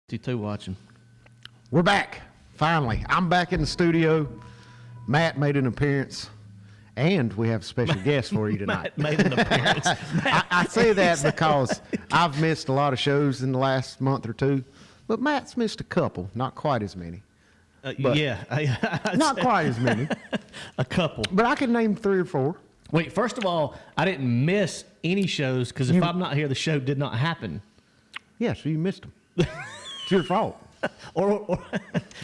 52 watching. We're back. Finally. I'm back in the studio. Matt made an appearance, and we have a special guest for you tonight. Matt made an appearance. I say that because I've missed a lot of shows in the last month or two, but Matt's missed a couple, not quite as many. Not quite as many. A couple. But I can name 3 or 4. Wait, first of all, I didn't miss any shows because if I'm not here, the show did not happen. Yeah, so you missed them. It's your fault. Or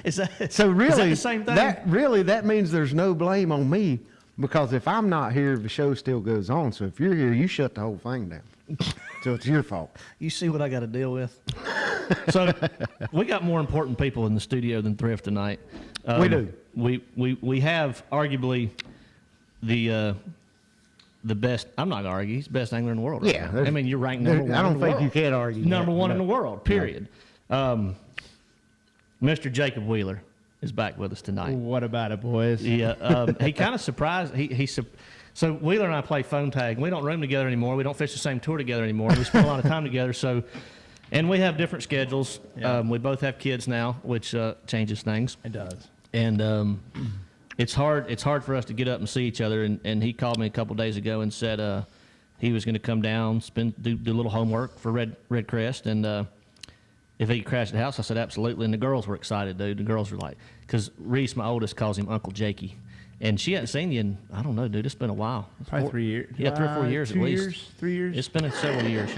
is that so? Really, is that the same thing? That means there's no blame on me because if I'm not here, the show still goes on. So if you're here, you shut the whole thing down. So it's your fault. You see what I got to deal with. So we got more important people in the studio than Thrift tonight. We do. We have arguably the best. I'm not gonna argue. He's the best angler in the world. Right now. I mean, you're ranked number one. I don't in the think world. you can argue. Number one in the world. Period. Mr. Jacob Wheeler is back with us tonight. What about it, boys? Yeah, he kind of surprised. So Wheeler and I play phone tag. We don't room together anymore. We don't fish the same tour together anymore. We spend a lot of time together. And we have different schedules. Yeah. We both have kids now, which changes things. It does. And it's hard for us to get up and see each other. And he called me a couple days ago and said he was going to come down, do a little homework for Red Crest, and if he could crash at the house. I said absolutely. And the girls were excited, dude. The girls were like, because Reese, my oldest, calls him Uncle Jakey. And she hadn't seen you in, I don't know, dude. It's been a while. Probably 3 years. Yeah, 3 or 4 years at least. 3 years. It's been several years.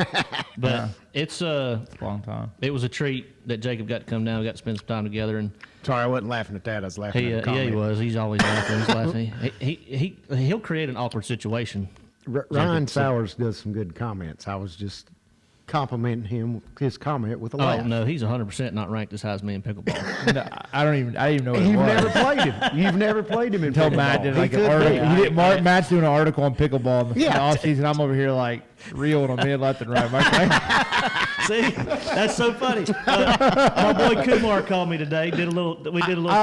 But it's a long time. It was a treat that Jacob got to come down. We got to spend some time together. And Sorry, I wasn't laughing at that. I was laughing at the comment. Yeah, he was. He's always laughing. He's laughing. He'll create an awkward situation. Ryan Sowers does some good comments. I was just complimenting him, his comment with a laugh. Oh, no, he's 100% not ranked as high as me in pickleball. No, I didn't even know what You've it was. never played him. You've never played him in Until pickleball. Matt did like an article. Matt's doing an article on pickleball in the Yeah. off season. I'm over here like reeling them in left and right. See, that's so funny. My boy Kumar called me today. We did a little Q&A. We did a little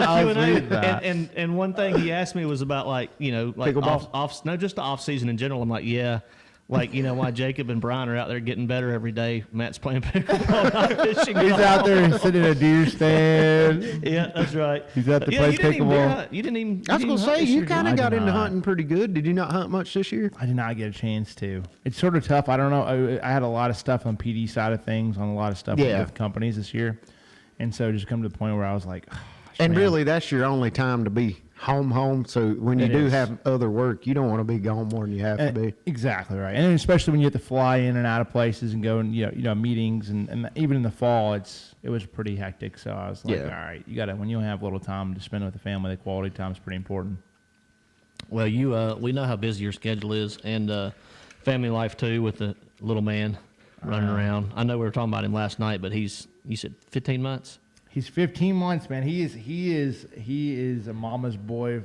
Q&A. And one thing he asked me was about like pickleball? no, just the off season in general. I'm like, yeah. Like, why Jacob and Brian are out there getting better every day. Matt's playing pickleball, not fishing. He's out there sitting in a deer stand. Yeah, that's right. He's out there playing pickleball. You didn't even. I was going to say, you kind of got into hunting pretty good. Did you not hunt much this year? I did not get a chance to. It's sort of tough. I don't know. I had a lot of stuff on PD side of things, on a lot of stuff with companies this year. And so just come to the point where I was like, and really, that's your only time to be home. So when you do have other work, you don't want to be gone more than you have to be. Exactly right. And especially when you have to fly in and out of places and go and meetings and even in the fall, it was pretty hectic. So I was like, all right, you got to, when you have little time to spend with the family, the quality time is pretty important. Well, we know how busy your schedule is, and family life too, with the little man running around. I know we were talking about him last night, but you said 15 months. He's 15 months, man. He is a mama's boy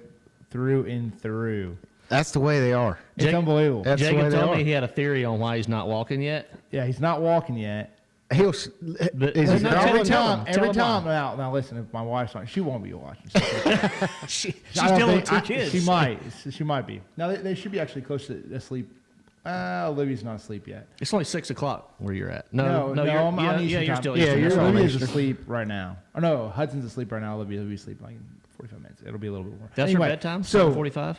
through and through. That's the way they are. It's unbelievable. Jacob told me he had a theory on why he's not walking yet. Yeah, he's not walking yet. Every time. Now listen, if my wife's on, she won't be watching. She's dealing with 2 kids. She might be. Now they should be actually close to sleep. Olivia's not asleep yet. It's only 6 o'clock where you're at. No, I'm on Eastern time. You're still Olivia's asleep right now. Oh no, Hudson's asleep right now. Olivia's asleep like in 45 minutes. It'll be a little bit more. That's her bedtime. 7:45.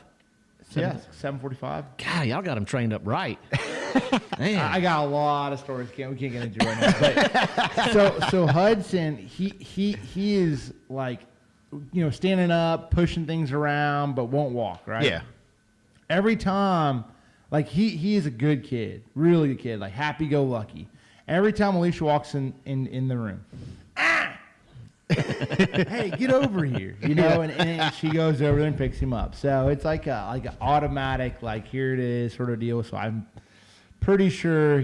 Yeah, 7:45. God, y'all got him trained up right. I got a lot of stories. We can't get into right now. But so Hudson, he is like, standing up, pushing things around, but won't walk. Right. Yeah. Every time. Like, he is a good kid, really good kid, like happy-go-lucky. Every time Alicia walks in the room, hey, get over here, and she goes over there and picks him up. So it's like an automatic, like, here it is sort of deal. So I'm pretty sure,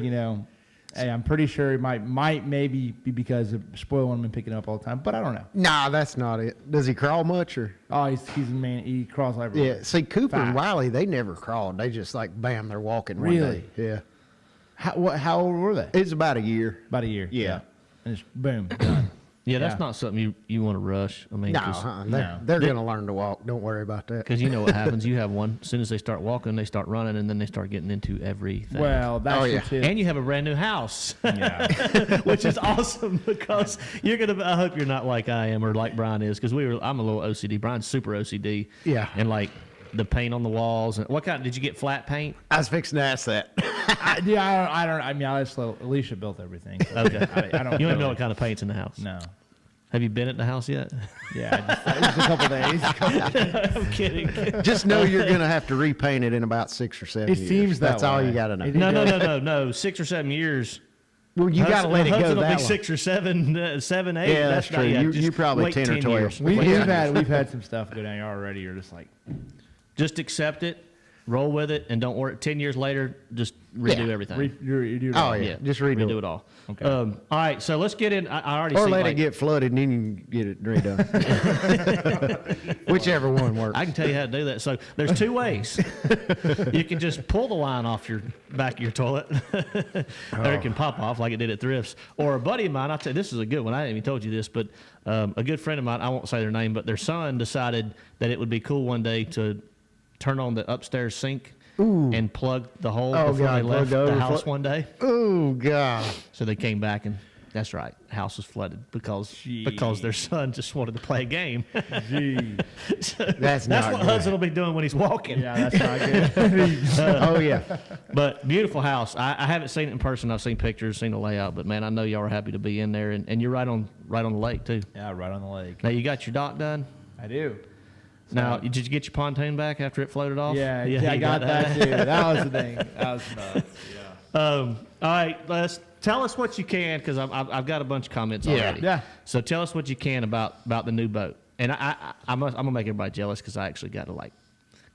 I'm pretty sure it might maybe be because of spoiling him and picking him up all the time, but I don't know. Nah, that's not it. Does he crawl much or? Oh, he's a man. He crawls everywhere. Yeah. See, Cooper and Wiley, they never crawled. They just like bam, they're walking. Really? One day. Yeah. How old were they? It's about a year. About a year. Yeah. And it's boom, done. Yeah, that's not something you want to rush. I mean, No, they're going to learn to walk. Don't worry about that. because you know what happens. You have one. As soon as they start walking, they start running, and then they start getting into everything. Well, that's yeah. what's it. And you have a brand new house, Yeah. which is awesome because you're gonna. I hope you're not like I am or like Brian is, because I'm a little OCD. Brian's super OCD. Yeah. And like the paint on the walls. And what kind? Did you get flat paint? I was fixing to ask that. I don't. I mean, Alicia built everything. So Okay. I don't. You don't know really- what kind of paint's in the house. No. Have you been at the house yet? Yeah, just a couple days. I'm kidding. Just know you're going to have to repaint it in about 6 or 7 It years. seems that That's all way. you got to know. It- No. 6 or 7 years. Well, you got to let it go Hudson will that be long. 6 or 7, 7, 8. Yeah, that's not true. yet. You Just probably wait 10 or 12. years. We've Yeah. had some stuff go down here already. You're just like, Just accept it, roll with it, and don't worry. 10 years later, just redo Yeah. everything. you do it Oh, all. yeah. Just redo it all. Okay. All right, so let's get in. I already Or see, let like, it get flooded and then you can get it redone. Whichever one works. I can tell you how to do that. So there's 2 ways. You can just pull the line off your back of your toilet, or it can pop off like it did at Thrifts. Or a buddy of mine, I'll tell you, this is a good one. I haven't even told you this, but a good friend of mine, I won't say their name, but their son decided that it would be cool one day to turn on the upstairs sink and plug the hole Oh, before God, they plug left the the overflow. house one day. Oh, God. So they came back and that's right, house was flooded because their son just wanted to play a game. Gee. That's not what good. Hudson will be doing when he's walking. Yeah, that's not good. Oh, yeah. But beautiful house. I haven't seen it in person. I've seen pictures, seen the layout, but man, I know y'all are happy to be in there, and you're right on the lake too. Yeah, right on the lake. Now you got your dock done. I do. Now, did you get your pontoon back after it floated off? Yeah, I you got that too. That was the thing. That was nuts. Yeah. All right, tell us what you can, because I've got a bunch of comments already. Yeah. So tell us what you can about the new boat, and I'm gonna make everybody jealous because I actually got to like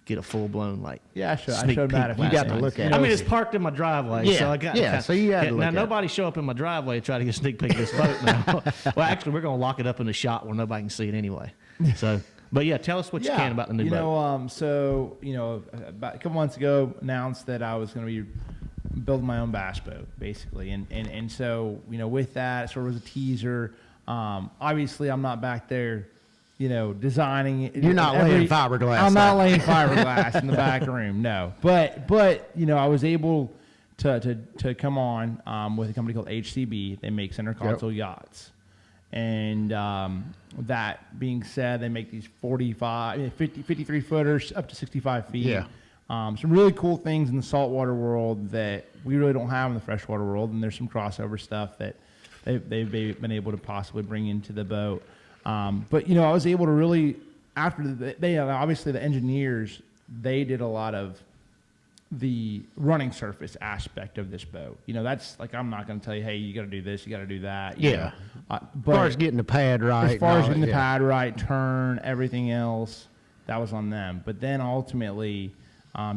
get a full blown like. Yeah, I sneak showed Matt. peek If you got to last look night. at I it. mean, it's parked in my driveway, Yeah, so I got. yeah, so you had to look now at it. nobody show up in my driveway to try to get a sneak peek of this boat now. Well, actually, we're gonna lock it up in the shop where nobody can see it anyway. So, but yeah, tell us what you can about the new boat. So about a couple months ago, announced that I was going to be building my own bass boat, basically, and so with that, sort of was a teaser. Obviously, I'm not back there, designing it. You're not laying fiberglass I'm not out. laying fiberglass in the back room, no. But I was able to come on with a company called HCB. They make center console yachts. And that being said, they make these 53 footers up to 65 feet. Yeah. Some really cool things in the saltwater world that we really don't have in the freshwater world. And there's some crossover stuff that they've been able to possibly bring into the boat. But I was able to really, after obviously the engineers, they did a lot of the running surface aspect of this boat. That's like, I'm not going to tell you, hey, you got to do this, you got to do that. Yeah. But As far as getting the pad right. as far and as all getting that, the yeah. pad right, turn, everything else, that was on them. But then ultimately,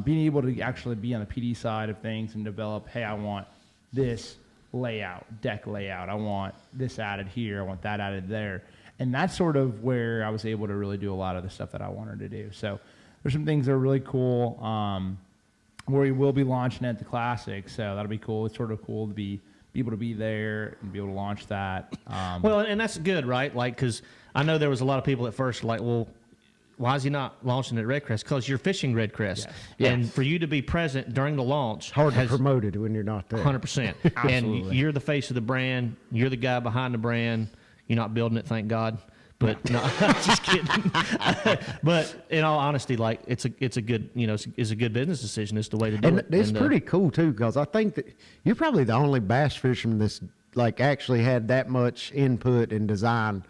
being able to actually be on the PD side of things and develop, hey, I want this layout, deck layout. I want this added here. I want that added there. And that's sort of where I was able to really do a lot of the stuff that I wanted to do. So there's some things that are really cool. Where we will be launching at the Classic, so that'll be cool. It's sort of cool to be able to be there and be able to launch that. Well, and that's good, right? Like, because I know there was a lot of people at first like, well, why is he not launching at Red Crest? Because you're fishing Red Crest. Yes. And for you to be present during the launch. Hard to promote it when you're not there. 100%. And Absolutely. you're the face of the brand. You're the guy behind the brand. You're not building it, thank God. But no, just kidding. But in all honesty, like it's a good it's a good business decision. It's the way to do And it. it's And, pretty cool too, because I think that you're probably the only bass fisherman that's like actually had that much input and design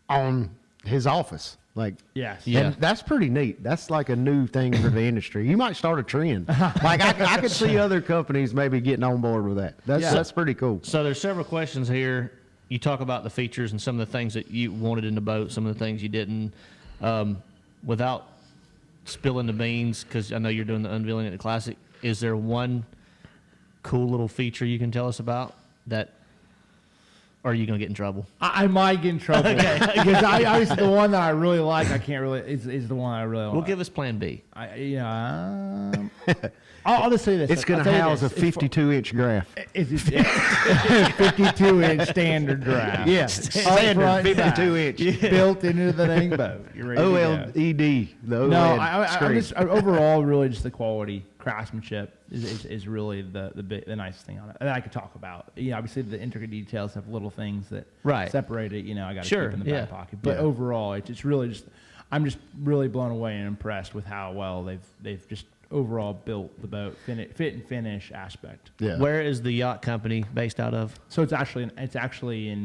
on his office. Like, Yes. Yeah. and that's pretty neat. That's like a new thing for the industry. You might start a trend. Like I could see other companies maybe getting on board with that. That's pretty cool. So there's several questions here. You talk about the features and some of the things that you wanted in the boat, some of the things you didn't. Without spilling the beans, because I know you're doing the unveiling at the Classic, is there one cool little feature you can tell us about that or are you going to get in trouble? I might get in trouble because obviously the one that I really like, I can't really is the one I really Well, like. give us Plan B. I'll just say this. It's going to house a 52-inch graph. It's 52-inch standard draft. Yeah, Up standard front and back. 52-inch. Built into the dang boat. You're ready to go. OLED, the OLED No, I'm screen. just overall really just the quality craftsmanship is really the nicest thing on it that I could talk about. Obviously the intricate details have little things that Right. separate it. I got to Sure, keep in the back yeah. pocket. But overall, it's really just I'm just really blown away and impressed with how well they've just overall built the boat fit and finish aspect. Yeah. Where is the yacht company based out of? So it's actually in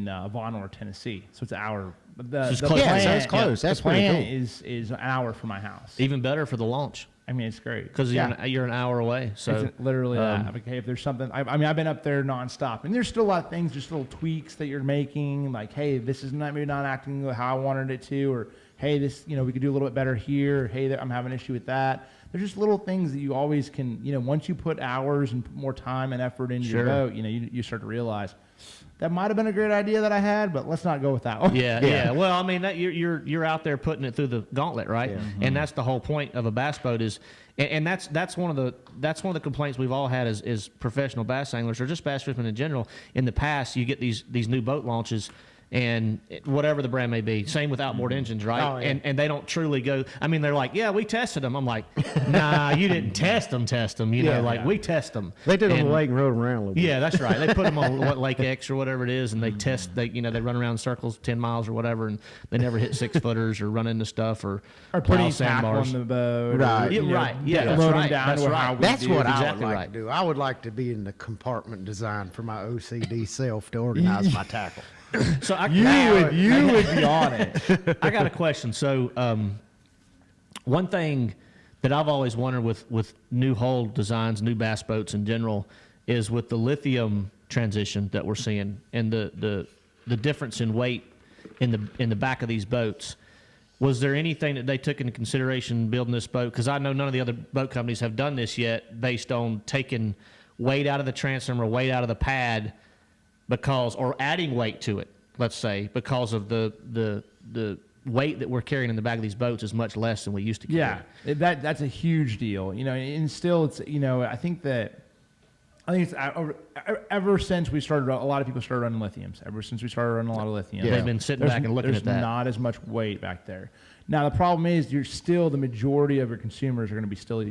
Vonore, Tennessee. So it's our it's close. Yeah, so it's close. That's the pretty plant cool. is an hour from my house. Even better for the launch I mean, it's great because you're an hour away. So it's literally that. Okay, if there's something, I've been up there nonstop, and there's still a lot of things, just little tweaks that you're making. Like, hey, this is maybe not acting how I wanted it to, or hey, this we could do a little bit better here. Or, hey, I'm having an issue with that. There's just little things that you always can. Once you put hours and more time and effort into your boat, you start to realize that might have been a great idea that I had, but let's not go with that one. Yeah. Well, I mean, you're out there putting it through the gauntlet, right? Yeah. And that's the whole point of a bass boat is, and that's one of the complaints we've all had as professional bass anglers or just bass fishermen in general. In the past, you get these new boat launches. And whatever the brand may be, same with outboard engines, right? Oh, yeah. And they don't truly go. I mean, they're like, yeah, we tested them. I'm like, nah, you didn't test them. We test them. They did on the lake and rode them around a little bit. Yeah, that's right. They put them on Lake X or whatever it is, and they test. They run around in circles 10 miles or whatever, and they never hit 6-footers or run into stuff or Or plow putting tackle sandbars. on the boat. Right. Or, Right. Yeah, that's loading right. down That's to right. how we That's do. what I would exactly like right. to do. I would like to be in the compartment design for my OCD self to organize my tackle. So You would be on it. I got a question. So, one thing that I've always wondered with new hull designs, new bass boats in general, is with the lithium transition that we're seeing and the difference in weight in the back of these boats. Was there anything that they took into consideration building this boat? Because I know none of the other boat companies have done this yet, based on taking weight out of the transom or weight out of the pad, or adding weight to it, let's say, because of the weight that we're carrying in the back of these boats is much less than we used to carry. Yeah, that's a huge deal. And still, it's I think it's ever since we started, a lot of people started running lithiums. Ever since we started running a lot of lithium, They've been sitting back and looking at that. There's not as much weight back there. Now the problem is, the majority of your consumers are going to be still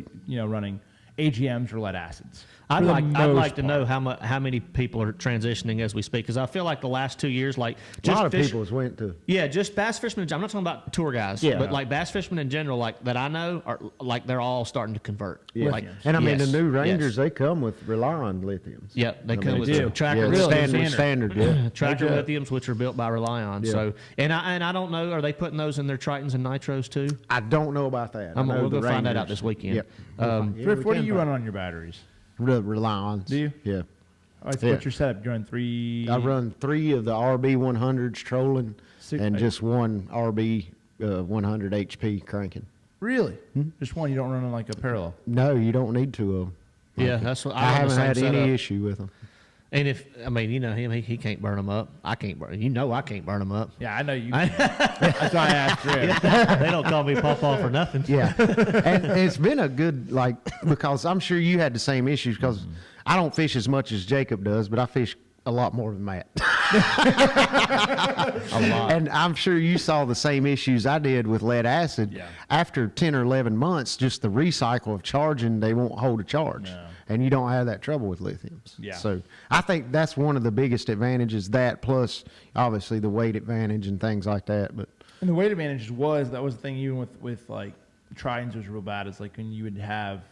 running AGMs or lead acids. I'd like to know how many people are transitioning as we speak, because I feel like the last 2 years, like A lot of people has went to. Yeah, just bass fishermen. I'm not talking about tour guys, but like bass fishermen in general, like that I know, are like they're all starting to convert. Yeah. Like, And I mean, yes, the new Rangers, yes. they come with Relion lithiums. Yep, they I come mean, with they do. tracker Yeah, Really? standard, yeah. tracker lithiums, which are built by Relion. Yeah. So, and I don't know, are they putting those in their Tritons and Nitros too? I don't know about that. I know We'll go the find that out Rangers. this weekend. Yep. Thrift, what do you run on your batteries? Relions. Do you? Yeah. What's Yeah. your setup? You run 3? I run 3 of the RB 100s trolling Six- and just one RB 100 HP cranking. Really? Just one? You don't run on like a parallel? No, you don't need 2 of them. Yeah, that's what I run the haven't same had any setup. issue with them. And him, he can't burn them up. I can't burn. I can't burn them up. Yeah, I know you. That's why I asked Rick. They don't call me Pawpaw for nothing. Yeah. And it's been a good, because I'm sure you had the same issues, because I don't fish as much as Jacob does, but I fish a lot more than Matt. A lot. And I'm sure you saw the same issues I did with lead acid. Yeah. After 10 or 11 months, just the recycle of charging, they won't hold a charge. No. And you don't have that trouble with lithiums. Yeah. So I think that's one of the biggest advantages, that plus obviously the weight advantage and things like that. But And the weight advantage that was the thing even with like Tritons was real bad. It's like when you would have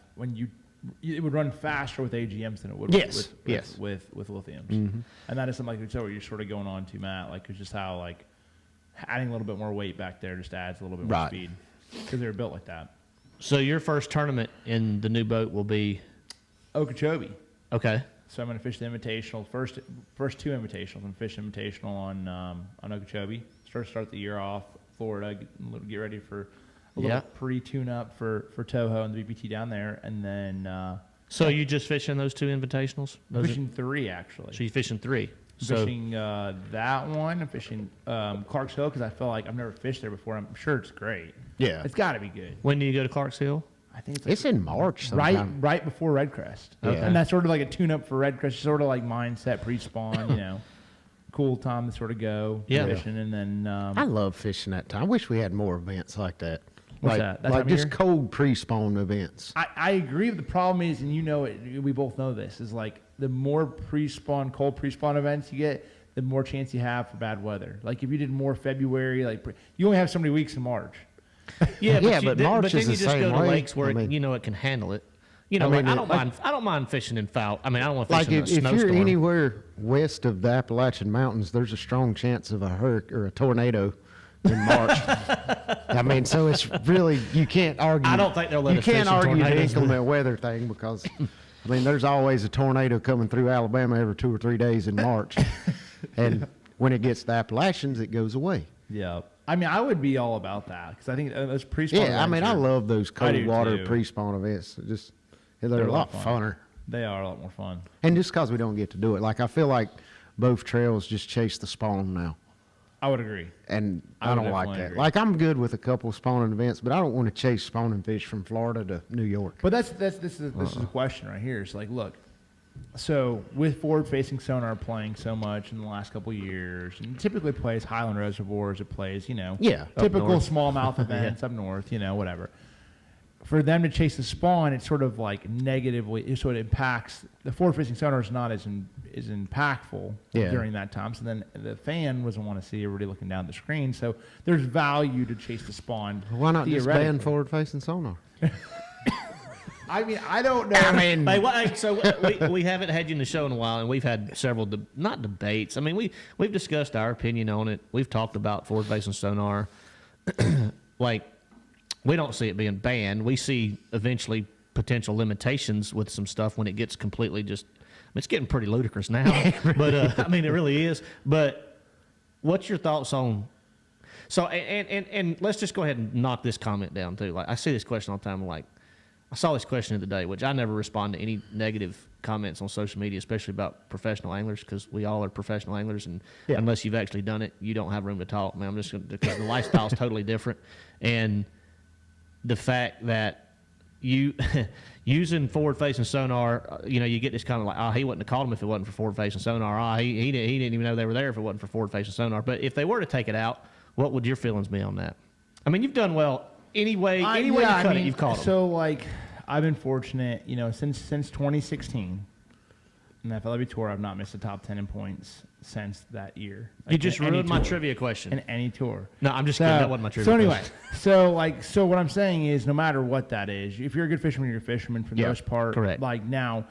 it would run faster with AGMs than it would Yes, with yes. with lithiums. And that is something like you're sort of going on to, Matt. Like it's just how like adding a little bit more weight back there just adds a little bit more Right. speed because they were built like that. So your first tournament in the new boat will be Okeechobee. okay. So I'm going to fish the invitational. First 2 invitationals. I'm fishing invitational on Okeechobee. Start the year off Florida. Get ready for a little pre-tune up for Toho and the BPT down there, and then So you just fishing those 2 invitationals? Those fishing 3 actually. so you fishing 3? So fishing that one. I'm fishing Clark's Hill because I feel like I've never fished there before. I'm sure it's great. Yeah. It's got to be good. when do you go to Clark's Hill? I think It's in March sometime. right before Red Crest. Okay. And that's sort of like a tune-up for Red Crest, sort of like mindset pre-spawn, cool time to sort of go fishing. And then I love fishing that time. I wish we had more events like that. What's like, that? That like time of just year? cold pre-spawn events. I agree. The problem is, and we both know this, is like the more cold pre-spawn events you get, the more chance you have for bad weather. Like if you did more February, you only have so many weeks in March. Yeah, Yeah, but March but then is you the just same go to way. lakes where I mean- it can handle it. I don't mind fishing in foul. I mean, I don't want to fish Like in a if you're snowstorm. anywhere west of the Appalachian Mountains, there's a strong chance of a hurricane or a tornado in March. I mean, so it's really, you can't argue. I don't think they'll let you us fish can't in argue the tornadoes. inclement weather thing because, I mean, there's always a tornado coming through Alabama every 2 or 3 days in March, and when it gets to the Appalachians, it goes away. Yeah. I mean, I would be all about that because I think those pre-spawn Yeah, I mean, I love those I cold do water too. pre-spawn events. They're a lot funner. They are a lot more fun. And just because we don't get to do it, like I feel like both trails just chase the spawn now. I would agree. And I I would don't like definitely that. agree. Like I'm good with a couple of spawning events, but I don't want to chase spawning fish from Florida to New York. But this is a question right here. It's like, look, so with forward-facing sonar playing so much in the last couple of years, and it typically plays Highland Reservoirs, it plays, Yeah, up typical north. smallmouth events up north, whatever. For them to chase the spawn, it's sort of like negatively, it sort of impacts, the forward-facing sonar is not as impactful Yeah. during that time. So then the fan doesn't want to see everybody looking down the screen. So there's value to chase the spawn. Why not just ban theoretically. forward-facing sonar? I mean, I don't know. I mean, So we haven't had you in the show in a while, and we've had several not debates. I mean, we've discussed our opinion on it. We've talked about forward-facing sonar. Like, we don't see it being banned. We see eventually potential limitations with some stuff when it gets completely just. I mean, it's getting pretty ludicrous now, but I mean, it really is. But what's your thoughts on? So, and let's just go ahead and knock this comment down too. Like, I see this question all the time. Like, I saw this question of the day, which I never respond to any negative comments on social media, especially about professional anglers, because we all are professional anglers, and unless you've actually done it, you don't have room to talk. Man, I'm just gonna, because the lifestyle is totally different, and the fact that you using forward-facing sonar, you get this kind of like, oh, he wouldn't have called him if it wasn't for forward-facing sonar. Oh, he didn't even know they were there if it wasn't for forward-facing sonar. But if they were to take it out, what would your feelings be on that? I mean, you've done well. Any way you cut it, you've caught them. So, like, I've been fortunate, since 2016, in the FLW Tour, I've not missed a top 10 in points since that year. You Like, just in any ruined my tour. trivia question. In any tour. No, I'm just kidding. That wasn't my trivia So anyway, question. so what I'm saying is, no matter what that is, if you're a good fisherman, you're a fisherman for the Yeah, most part. correct. Like now,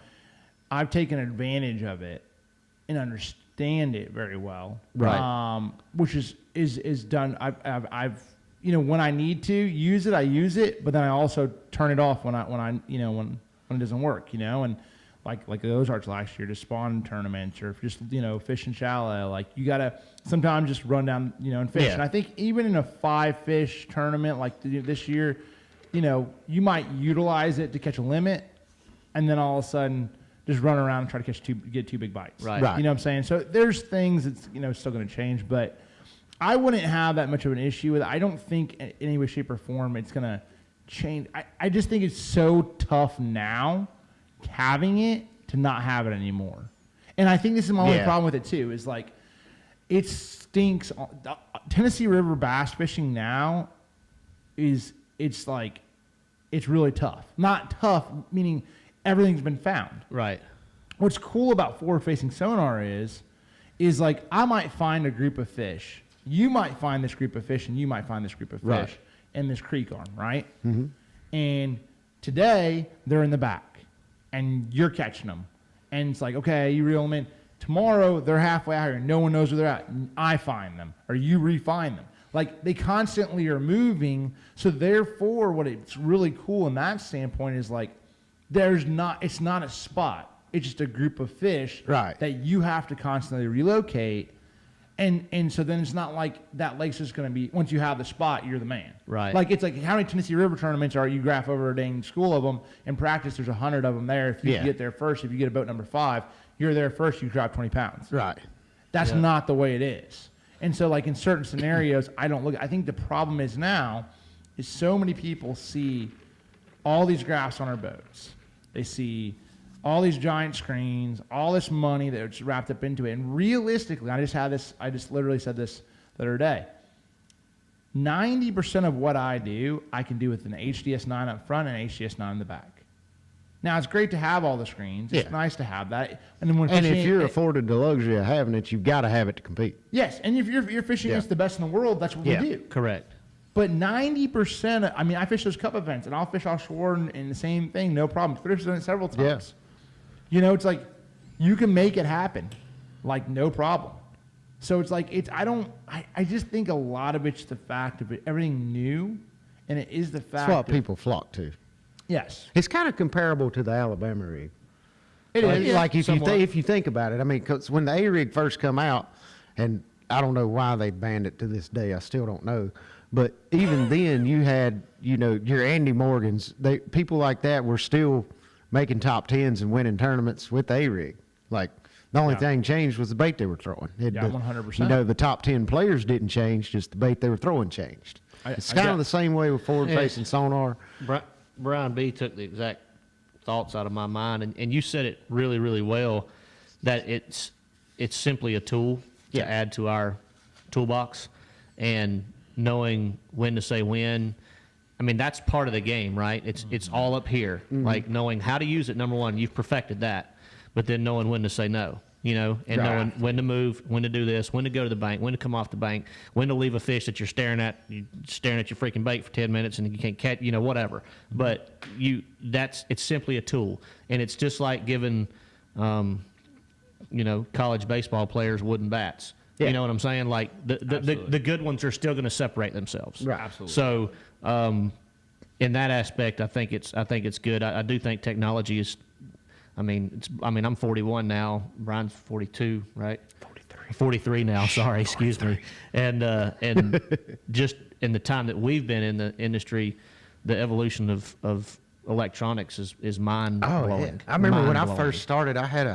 I've taken advantage of it and understand it very well. Right. Which is done. I've when I need to use it, I use it, but then I also turn it off when it doesn't work. And like the Ozarks last year, to spawn tournaments or just fishing shallow. Like you gotta sometimes just run down and fish. Yeah. And I think even in a 5-fish tournament like this year, you might utilize it to catch a limit, and then all of a sudden just run around and try to get 2 big bites. Right. Right. You know what I'm saying? So there's things that's still going to change, but I wouldn't have that much of an issue with it. I don't think in any way, shape, or form it's going to change. I just think it's so tough now having it to not have it anymore. And I think this is my only problem with it too, is like it stinks. Tennessee River bass fishing now it's really tough. Not tough, meaning everything's been found. Right. What's cool about forward-facing sonar is like I might find a group of fish. You might find this group of fish, and you might find this group of fish Right. in this creek arm, right? Mm-hmm. And today they're in the back, and you're catching them, and it's like, okay, you reel them in. Tomorrow they're halfway out here, and no one knows where they're at. And I find them, or you refine them. Like they constantly are moving. So therefore, what it's really cool in that standpoint is like it's not a spot. It's just a group of fish Right. that you have to constantly relocate. And so then it's not like that lake's just going to be, once you have the spot, you're the man. Right. Like it's like how many Tennessee River tournaments are you graph over a dang school of them and practice? There's 100 of them there. If you Yeah. get there first, if you get a boat number 5, you're there first, you drop 20 pounds. Right. That's Yeah. not the way it is. And so, like in certain scenarios, I don't look. I think the problem is now is so many people see all these graphs on our boats. They see all these giant screens, all this money that's wrapped up into it. And realistically, I just literally said this the other day. 90% of what I do, I can do with an HDS9 up front and an HDS9 in the back. Now, it's great to have all the screens. It's Yeah. nice to have that. And then when And if fishing- you're afforded the luxury of having it, you've got to have it to compete. yes, and if you're fishing Yeah. against the best in the world, that's what Yeah. we do. Correct. But 90%, I mean, I fish those cup events, and I'll fish offshore and the same thing, no problem. Thrif's done it several times. You know, it's like you can make it happen, like no problem. So it's like I just think a lot of it's the fact of everything new, and it is the fact. That's what of, people flock to. Yes, It's kind of comparable to the Alabama rig. it Like, is. like if somewhat. if you think about it, I mean, 'cause when the A rig first come out, and I don't know why they banned it to this day. I still don't know. But even then, you had your Andy Morgans. People like that were still making top tens and winning tournaments with the A rig. Like the only Yeah. thing changed was the bait they were throwing. Yeah, 100%. The top 10 players didn't change, just the bait they were throwing changed. It's I kind got- of the same way with forward-facing sonar. Brian B took the exact thoughts out of my mind, and you said it really, really well. That it's simply a tool Yeah. to add to our toolbox, and knowing when to say when. I mean, that's part of the game, right? It's all up here, like knowing how to use it. Number one, you've perfected that, but then knowing when to say no. And Right. knowing when to move, when to do this, when to go to the bank, when to come off the bank, when to leave a fish that you're staring at your freaking bait for 10 minutes and you can't catch, whatever. But it's simply a tool, and it's just like giving, college baseball players wooden bats. Yeah. You know what I'm saying? Like the Absolutely. good ones are still going to separate themselves. Right. Absolutely. So, in that aspect, I think it's good. I do think technology is. I'm 41 now. Brian's 42, right? 43 now. Sorry, excuse me. And just in the time that we've been in the industry, the evolution of electronics is mind blowing. Oh, yeah. I remember when I first started, I had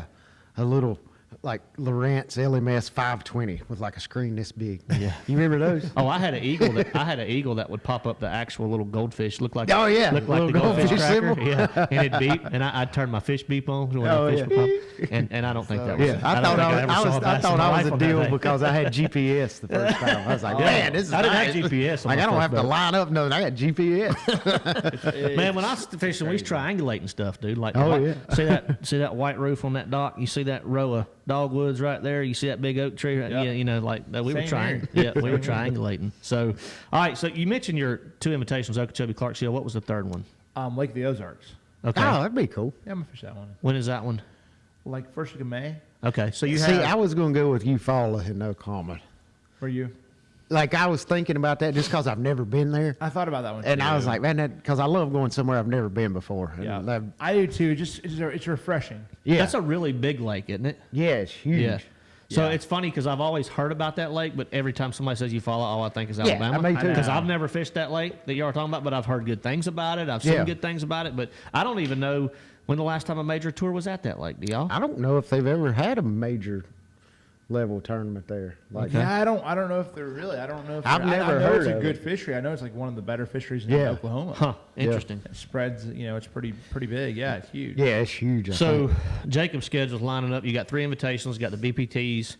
a little like Lowrance LMS 520 with like a screen this big. Yeah. You remember those? Oh, I had an eagle that would pop up the actual little goldfish. Looked like Oh, yeah. looked like the Little goldfish goldfish cracker. symbol. Yeah, and it'd beep, and I'd turn my fish beep on when Oh, the fish yeah. would pop. And I don't think that was. Yeah, I don't thought think I ever saw a bass in my was life a on that deal day. because I had GPS the first time. I was like, Yeah. man, this is I didn't have nice. GPS on Like my I don't first have to boat. line up nothing. I got GPS. Man, when I was fishing, we was triangulating stuff, dude. Like, Oh, like, yeah. see that white roof on that dock? You see that row of dogwoods right there? You see that big oak tree? Right? Yep. Yeah, like that. We were Same trying. Yeah, we were triangulating. So, all right. So you mentioned your 2 invitations, Okeechobee, Clark Seal. What was the third one? Lake of the Ozarks. Okay. Oh, that'd be cool. Yeah, I'm gonna fish that one. When is that one? Like first week of May. Okay. So you See, have. I was going to go with Eufaula in Oklahoma. For you. Like I was thinking about that just because I've never been there. I thought about that one. And too. I was like, man, because I love going somewhere I've never been before. And yeah, that- I do too. Just it's refreshing. yeah. That's a really big lake, isn't it? Yeah, it's huge. Yeah. So Yeah. it's funny because I've always heard about that lake, but every time somebody says Eufaula, all I think is Yeah, Alabama. me too. Because I know. I've never fished that lake that you are talking about, but I've heard good things about it. I've seen Yeah. good things about it, but I don't even know when the last time a major tour was at that lake. Do y'all? I don't know if they've ever had a major level tournament there. Like, Yeah, I don't know if they're really. I don't know if I've they're- never I know heard it's a of good it. fishery. I know it's like one of the better fisheries in Yeah. Oklahoma. Huh. Interesting. It spreads. It's pretty big. Yeah, it's huge. yeah, it's huge. I So think. Jacob's schedule's lining up. You got 3 invitations. You got the BPTs,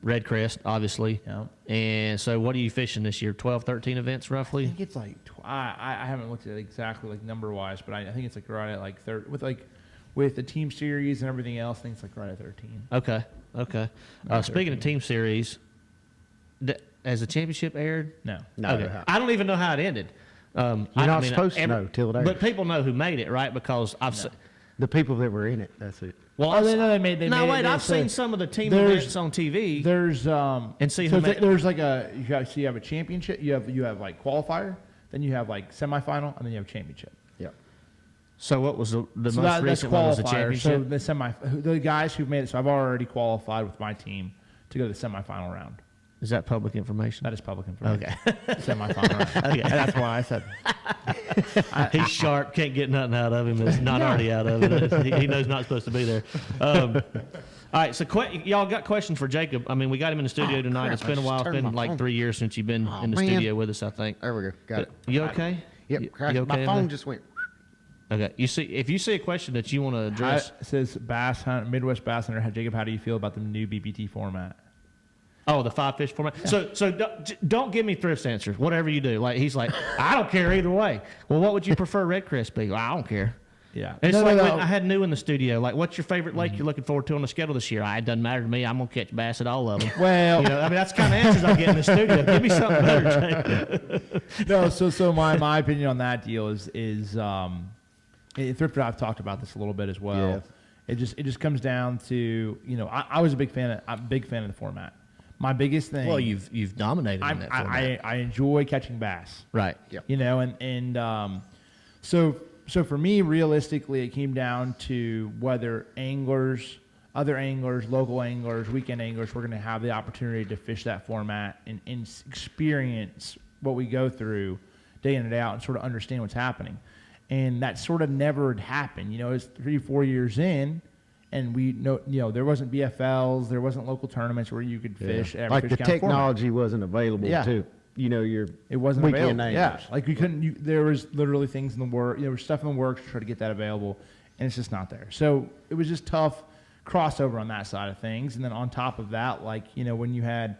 Red Crest, obviously. Yeah. And so what are you fishing this year? 12, 13 events I roughly? think it's like I haven't looked at it exactly like number wise, but I think it's like right at like with the team series and everything else. I think it's like right at 13. Okay. Speaking of team series, has the championship aired? No. No, Okay. I don't even know how it ended. You're not supposed to know till it airs. But people know who made it, right? Because I've seen. The people that were in it, that's it. Well, Oh, they made it. I've So seen some of the team there's- events on TV. There's And see so who made- there's like you have a championship. You have like qualifier. Then you have like semifinal, and then you have championship. Yeah. So what was the most That's recent one? Was the qualifier. So championship? the guys who've made it. So I've already qualified with my team to go to the semifinal round. Is that public information? That is public information. Okay. Semifinal round. Okay. That's why I said. He's sharp. Can't get nothing out of him that's not already out of it. He knows not supposed to be there. All right, so y'all got questions for Jacob? I mean, we got him in the studio tonight. crap, It's been I a while. just It's turned been my like phone. 3 years since you've been in the man. studio with us, I think. There we go. Got it. You okay? Yep. You my okay phone over just went. Okay. If you see a question that you want to address, It says Bass Hunt, Midwest Bass Hunter. Jacob, how do you feel about the new BBT format? oh, the 5-fish format. So don't give me Thrift's answers. Whatever you do, like he's like, I don't care either way. Well, what would you prefer Red Crest be? Well, I don't care. Yeah. It's No, like no, when no. I had New in the studio. Like, what's your favorite lake you're looking forward to on the schedule this year? It doesn't matter to me. I'm gonna catch bass at all of them. Well, You know, I mean, that's the kind of answers I get in the studio. Give me something better, Jacob. no. So my opinion on that deal is Thrift and I've talked about this a little bit as well. Yeah. It just comes down to I was I'm a big fan of the format. My biggest thing. Well, you've dominated in that format. I enjoy catching bass. Right. And so for me, realistically, it came down to whether anglers, other anglers, local anglers, weekend anglers, were going to have the opportunity to fish that format and experience what we go through day in and day out and sort of understand what's happening. And that sort of never had happened. It's 3-4 years in, and we know, there wasn't BFLs, there wasn't local tournaments where you could fish every Like fish the count format. technology wasn't available Yeah. to, your It wasn't weekend available. anglers. Yeah, like we couldn't. There was literally things in the work. There was stuff in the works to try to get that available, and it's just not there. So it was just tough crossover on that side of things. And then on top of that, when you had,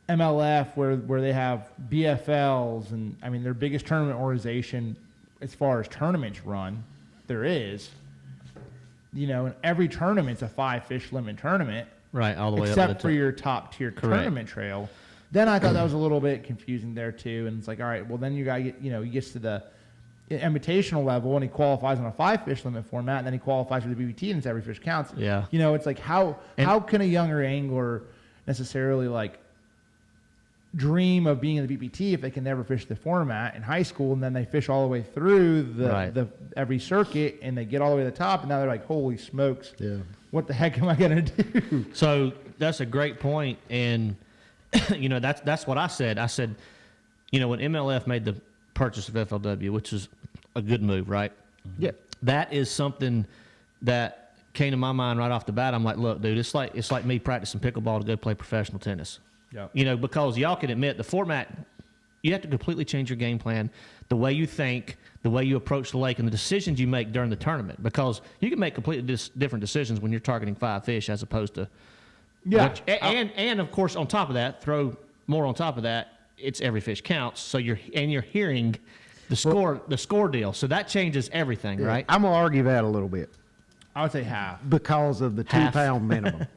MLF where they have BFLs, and I mean their biggest tournament organization as far as tournaments run, there is. And every tournament's a 5-fish limit tournament. Right, all the way up except to the for top. your top tier Correct. tournament trail. Then I thought that was a little bit confusing there too, and it's like, all right, well then you got to get, he gets to the invitational level and he qualifies on a 5-fish limit format, and then he qualifies for the BBT and it's every fish counts. Yeah. It's like how can a younger angler necessarily dream of being in the BBT if they can never fish the format in high school, and then they fish all the way through the every circuit and they get all the way to the top, and now they're like, holy smokes, what the heck am I gonna do? So that's a great point, and that's what I said. I said, when MLF made the purchase of FLW, which is a good move, right? Yeah. That is something that came to my mind right off the bat. I'm like, look, dude, it's like me practicing pickleball to go play professional tennis. Yep. Because y'all can admit the format, you have to completely change your game plan, the way you think, the way you approach the lake, and the decisions you make during the tournament. Because you can make completely different decisions when you're targeting 5 fish as opposed to. Yeah. And of course, on top of that, throw more on top of that, it's every fish counts. So you're hearing the score deal. So that changes everything, right? I'm gonna argue that a little bit I would say half. because of the Half. 2-pound minimum.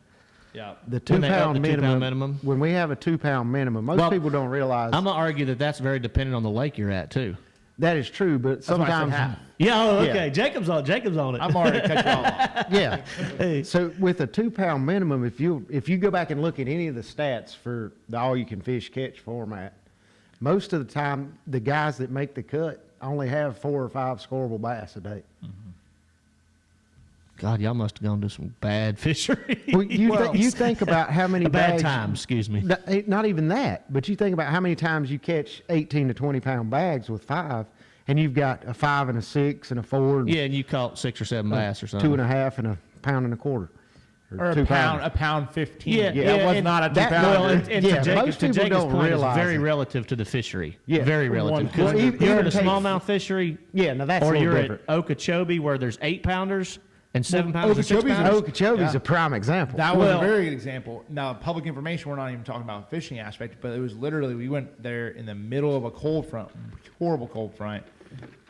Yeah. The When they up 2-pound the 2-pound minimum, minimum? When we have a 2-pound minimum, most people don't realize I'm gonna argue that that's very dependent on the lake you're at too. that is true. But why I said sometimes, half. Yeah. Oh, okay. Yeah. Jacob's on it. I'm already cut you all off. yeah. Hey. So with a 2-pound minimum, if you go back and look at any of the stats for the all-you-can-fish catch format, most of the time the guys that make the cut only have 4 or 5 scoreable bass a day. God, y'all must have gone to some bad fishery. Well, you think about how many bad bags, times. Excuse me. Not even that, but you think about how many times you catch 18 to 20-pound bags with 5, and you've got a 5 and a 6 and a 4. And Yeah, and you caught 6 or 7 bass or something. 2.5 and a pound and a quarter. Or a 2 pound, pounds. a pound 15. Yeah, That was and not a 2 that- pounder. Well, and Yeah, to most people Jacob's don't point, it's realize very it. relative to the fishery. Yeah. Very relative. 'Cause Well, you're in a take- smallmouth fishery, Yeah, now that's or a little you're different. at Okeechobee where there's 8-pounders and 7-pounders and Okeechobee's 6-pounders. Okeechobee's Yeah. a prime example. That was Well- a very good example. Now, public information, we're not even talking about fishing aspect, but it was literally, we went there in the middle of a cold front, horrible cold front,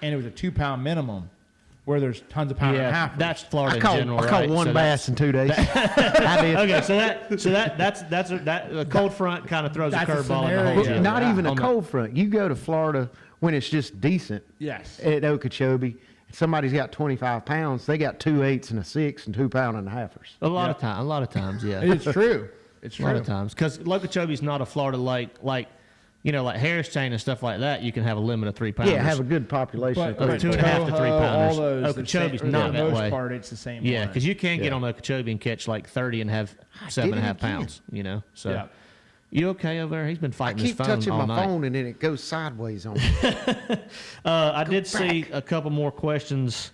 and it was a 2-pound minimum where there's tons of pound and a Yeah, half. that's Florida I in caught, general, I caught right? one So bass in 2 days. I did. Okay, that's a cold front kind of throws a That's a curveball in the scenario. whole Well, deal. not even a On the- cold front. You go to Florida when it's just decent. Yes. At Okeechobee, somebody's got 25 pounds. They got 2 8s and a 6 and 2-pound and a halfers. A lot of times, yeah. It's true. It's A lot true. of times, because Okeechobee's not a Florida lake, like Harris Chain and stuff like that. You can have a limit of 3-pounders. Yeah, have a good population. But, of 2.5 to 3 pounders. all those, Okeechobee's for the not that most way. part, it's the same Yeah, one. because you can get Yeah. on Okeechobee and catch like 30 and have 7.5 pounds. So Yeah. you okay over there? He's been I fighting his keep phone touching all my night. phone and then it goes sideways on me. I did see a couple more questions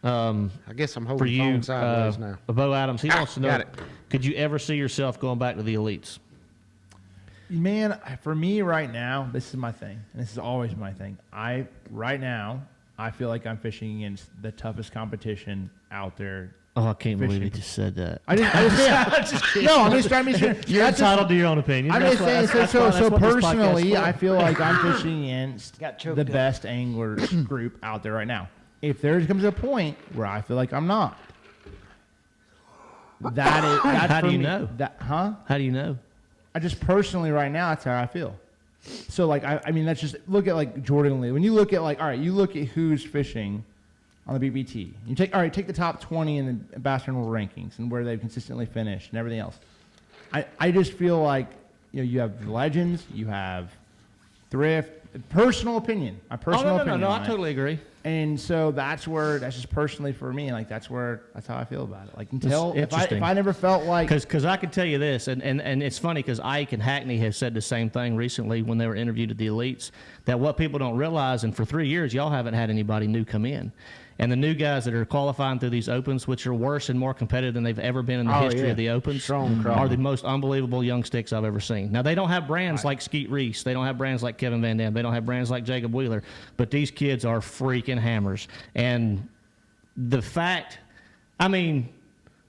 I guess I'm for holding the you, phone sideways now. Bo Adams. He wants to know, got it. could you ever see yourself going back to the elites? Man, for me right now, this is my thing, and this is always my thing. Right now, I feel like I'm fishing against the toughest competition out there. Oh, I can't believe Fishing. you just said that. I just no, I'm just trying to be You're entitled to your own opinion. I'm That's just what- saying, that's- so that's what this podcast personally, is for. I feel like I'm fishing against Got choked the up. best anglers group out there right now. If there comes a point where I feel like I'm not, that's How for do you me. know? Huh? How do you know? I just personally right now, that's how I feel. So like, I mean, that's just look at like Jordan Lee. When you look at like, all right, you look at who's fishing on the BBT. You take the top 20 in the Bass Pro rankings and where they've consistently finished and everything else. I just feel like you have legends, you have Thrift. Personal opinion. My personal opinion. No, on I it. totally agree. And so that's just personally for me. Like that's how I feel about it. Like until if interesting. I never felt like Because I can tell you this, and it's funny because Ike and Hackney have said the same thing recently when they were interviewed at the elites, that what people don't realize, and for 3 years, y'all haven't had anybody new come in. And the new guys that are qualifying through these opens, which are worse and more competitive than they've ever been in the history of the opens, are the most unbelievable young sticks I've ever seen. Now, they don't have brands like Skeet Reese. They don't have brands like Kevin Van Dam. They don't have brands like Jacob Wheeler. But these kids are freaking hammers. And the fact, I mean,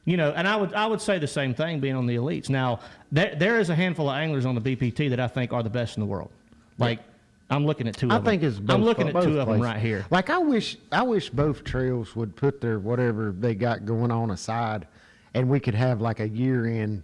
and I would say the same thing being on the elites. Now, there is a handful of anglers on the BPT that I think are the best in the world. Like, I'm looking at two of them. I think it's both, I'm looking at both two of them places. right here. Like I wish both trails would put their whatever they got going on aside, and we could have like a year-end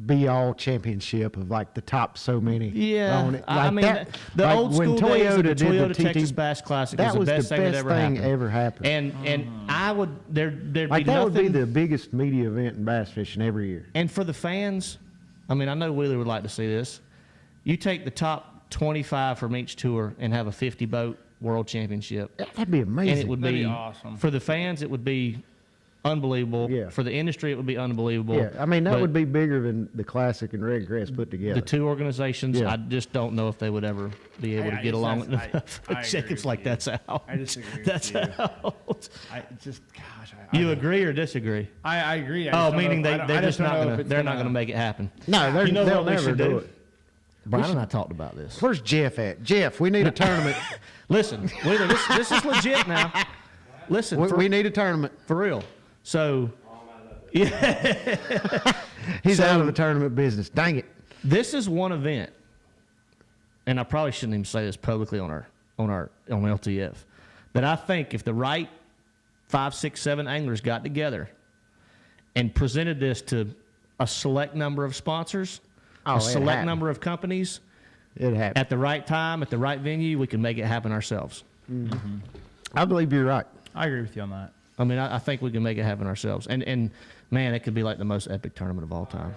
be-all championship of like the top so many. Yeah, on it. I Like mean, that, the like old when school days of the did Toyota TT Texas Bass Classic that was the was best thing that ever happened. And I would there'd Like be that nothing. would be the biggest media event in bass fishing every year. And for the fans, I mean, I know Wheeler would like to see this. You take the top 25 from each tour and have a 50 boat world championship, That'd be amazing. and it would That'd be be awesome. for the fans. It would be unbelievable. Yeah. For the industry, it would be unbelievable. Yeah, I mean that But would be bigger than the Classic and Red Crest put together. the two organizations. Yeah. I just don't know if they would ever be able to get along. that's- I agree Jacob's with like you. that's out. I disagree with That's you. out. You You agree or disagree? I agree. Oh, meaning they're just not gonna. They're not gonna make it happen. No, You know they'll what we never should do do? it. Brian and I talked about this. Where's Jeff at? Jeff, we need a tournament. Listen, Wheeler, this is legit now. Listen, we need a tournament. for real. So, He's So- out of the tournament business. Dang it. this is one event, and I probably shouldn't even say this publicly on LTF, but I think if the right 5, 6, 7 anglers got together and presented this to a select number of sponsors, Oh, a it select happened. number of companies, It happened. at the right time, at the right venue, we can make it happen ourselves. I believe you're right. I agree with you on that. I mean, I think we can make it happen ourselves. And man, it could be like the most epic tournament of all time.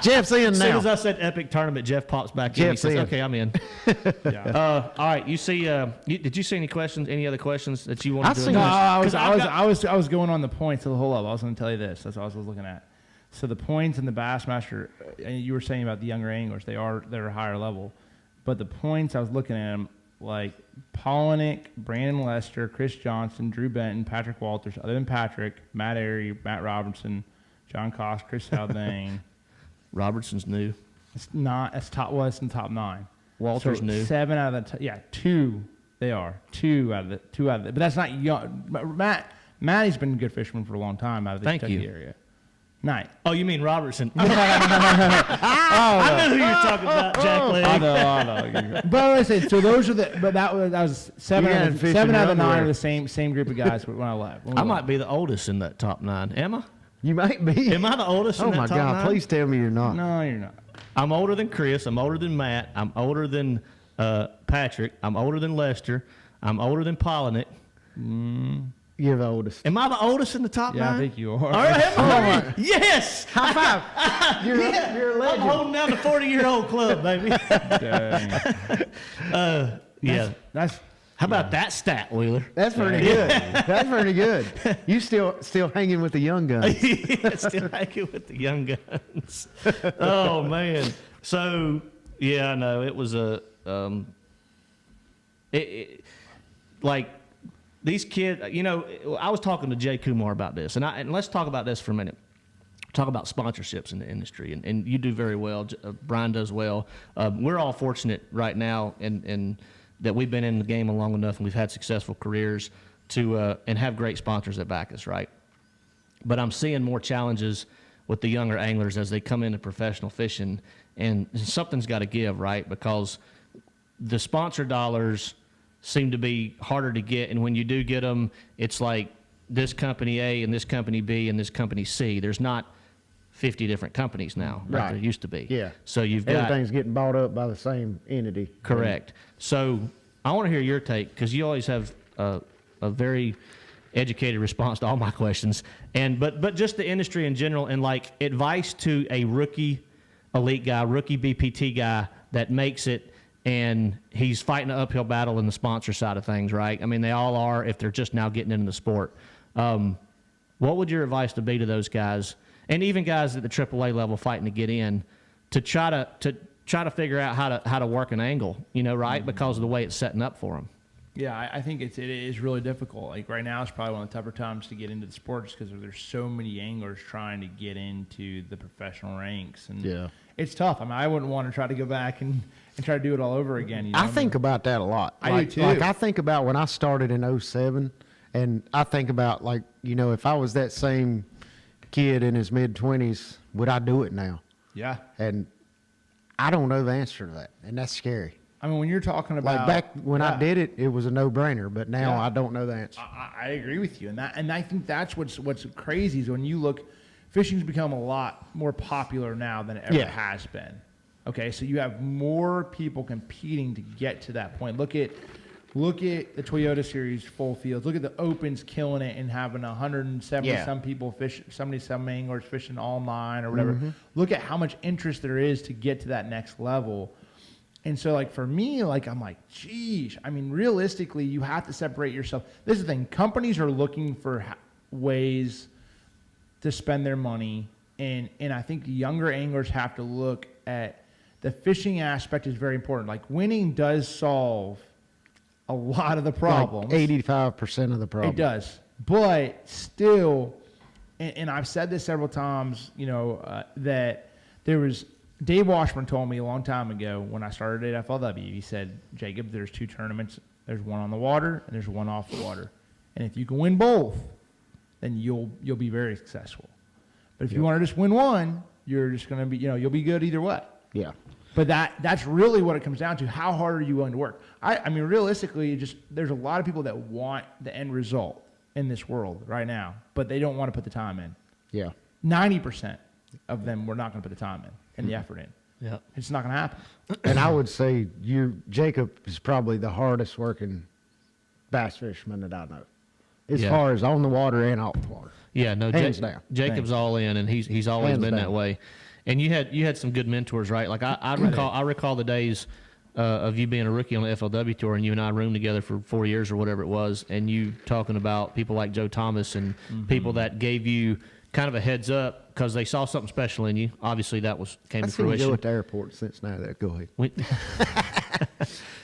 Jeff's in As soon now. as I said epic tournament, Jeff pops back in. He Jeff's says, in. "Okay, I'm in." Yeah. All right, you see? Did you see any questions? Any other questions that you wanted I to seen- address? No, 'Cause I was going on the points of the whole up. I was going to tell you this. That's what I was looking at. So the points in the Bassmaster, and you were saying about the younger anglers, they're higher level, but the points I was looking at them like Polinick, Brandon Lester, Chris Johnson, Drew Benton, Patrick Walters. Other than Patrick, Matt Arey, Matt Robertson, John Koss, Chris Haldane. Robertson's new. It's not. It's top. Well, it's in the top 9. Walter's So new. 7 out of the 2. They are 2 out of the. But that's not young. Matty's been a good fisherman for a long time out of the Thank Kentucky you. area. Nice. Oh, you mean Robertson? I knew who you were talking about, Jack Lee. I know. But I said so. Those are the. But that was 7 You out got of fish the, 7 in out of the your 9 underwear. are the same group of guys when I left. I might be the oldest in that top 9. Am I? You might be. Am I the oldest Oh in that my top God! 9? Please tell me you're not. No, you're not. I'm older than Chris. I'm older than Matt. I'm older than Patrick. I'm older than Lester. I'm older than Polinick. You're the oldest. Am I the oldest in the top 9? Yeah, I think you are. All right, am I? Yes. High five. You're a I'm legend. holding down the 40-year-old club, baby. Dang. Yeah. That's How about that stat, Wheeler? That's pretty good. That's pretty good. You still hanging with the young guns. Yeah, still hanging with the young guns. Oh man. So yeah, I know it was a like these kids, I was talking to Jay Kumar about this, and let's talk about this for a minute. Talk about sponsorships in the industry, and you do very well. Brian does well. We're all fortunate right now, and that we've been in the game long enough, and we've had successful careers to and have great sponsors that back us, right? But I'm seeing more challenges with the younger anglers as they come into professional fishing, and something's got to give, right? Because the sponsor dollars seem to be harder to get, and when you do get them, it's like this company A and this company B and this company C. There's not 50 different companies now, like Right. there used to be. Yeah. So you've got Everything's getting bought up by the same entity. correct. So I want to hear your take, because you always have a very educated response to all my questions, and but just the industry in general, and like advice to a rookie elite guy, rookie BPT guy that makes it, and he's fighting an uphill battle in the sponsor side of things, right? I mean, they all are if they're just now getting into the sport. What would your advice to be to those guys, and even guys at the AAA level fighting to get in, to try to figure out how to work an angle, right? Because of the way it's setting up for them. Yeah, I think it is really difficult. Like right now, it's probably one of the tougher times to get into the sport, just because there's so many anglers trying to get into the professional ranks, and Yeah. it's tough. I mean, I wouldn't want to try to go back and try to do it all over again. I think about that a lot. I do too. Like I think about when I started in 07, and I think about if I was that same kid in his mid-20s, would I do it now? Yeah. And I don't know the answer to that, and that's scary. I mean, when you're talking about Like back when I did it, it was a no-brainer, but now Yeah. I don't know the answer. I agree with you, and I think that's what's crazy is when you look, fishing's become a lot more popular now than it ever Yeah. has been. Okay, so you have more people competing to get to that point. Look at the Toyota Series full fields. Look at the Opens killing it and having 170 Yeah. some people fish, some anglers fishing all nine or whatever. Mm-hmm. Look at how much interest there is to get to that next level. And so, like, for me, like, I'm like, geez, I mean, realistically, you have to separate yourself. This is the thing. Companies are looking for ways to spend their money. And I think younger anglers have to look at the fishing aspect is very important. Like, winning does solve a lot of the problems. Like 85% of the problem. It does. But still, and I've said this several times, that there was Dave Washburn told me a long time ago when I started at FLW, he said, Jacob, there's two tournaments. There's one on the water and there's one off the water. And if you can win both, then you'll be very successful. But if you want to just win one, you're just going to be, you'll be good either way. Yeah. But that's really what it comes down to. How hard are you willing to work? I mean, realistically, there's a lot of people that want the end result in this world right now, but they don't want to put the time in. Yeah. 90% of them were not going to put the time in and the effort in. Yeah. It's not going to happen. And I would say Jacob is probably the hardest working bass fisherman that I know, as Yeah. far as on the water and off the water. Yeah, no, Hands down. Jacob's all in, and he's always Hands been that down. way. And you had some good mentors, right? Like I recall the days of you being a rookie on the FLW tour, and you and I roomed together for 4 years or whatever it was, and you talking about people like Joe Thomas and people that gave you kind of a heads up because they saw something special in you. Obviously, that came I to seen you fruition. go at the airport since now. Go ahead.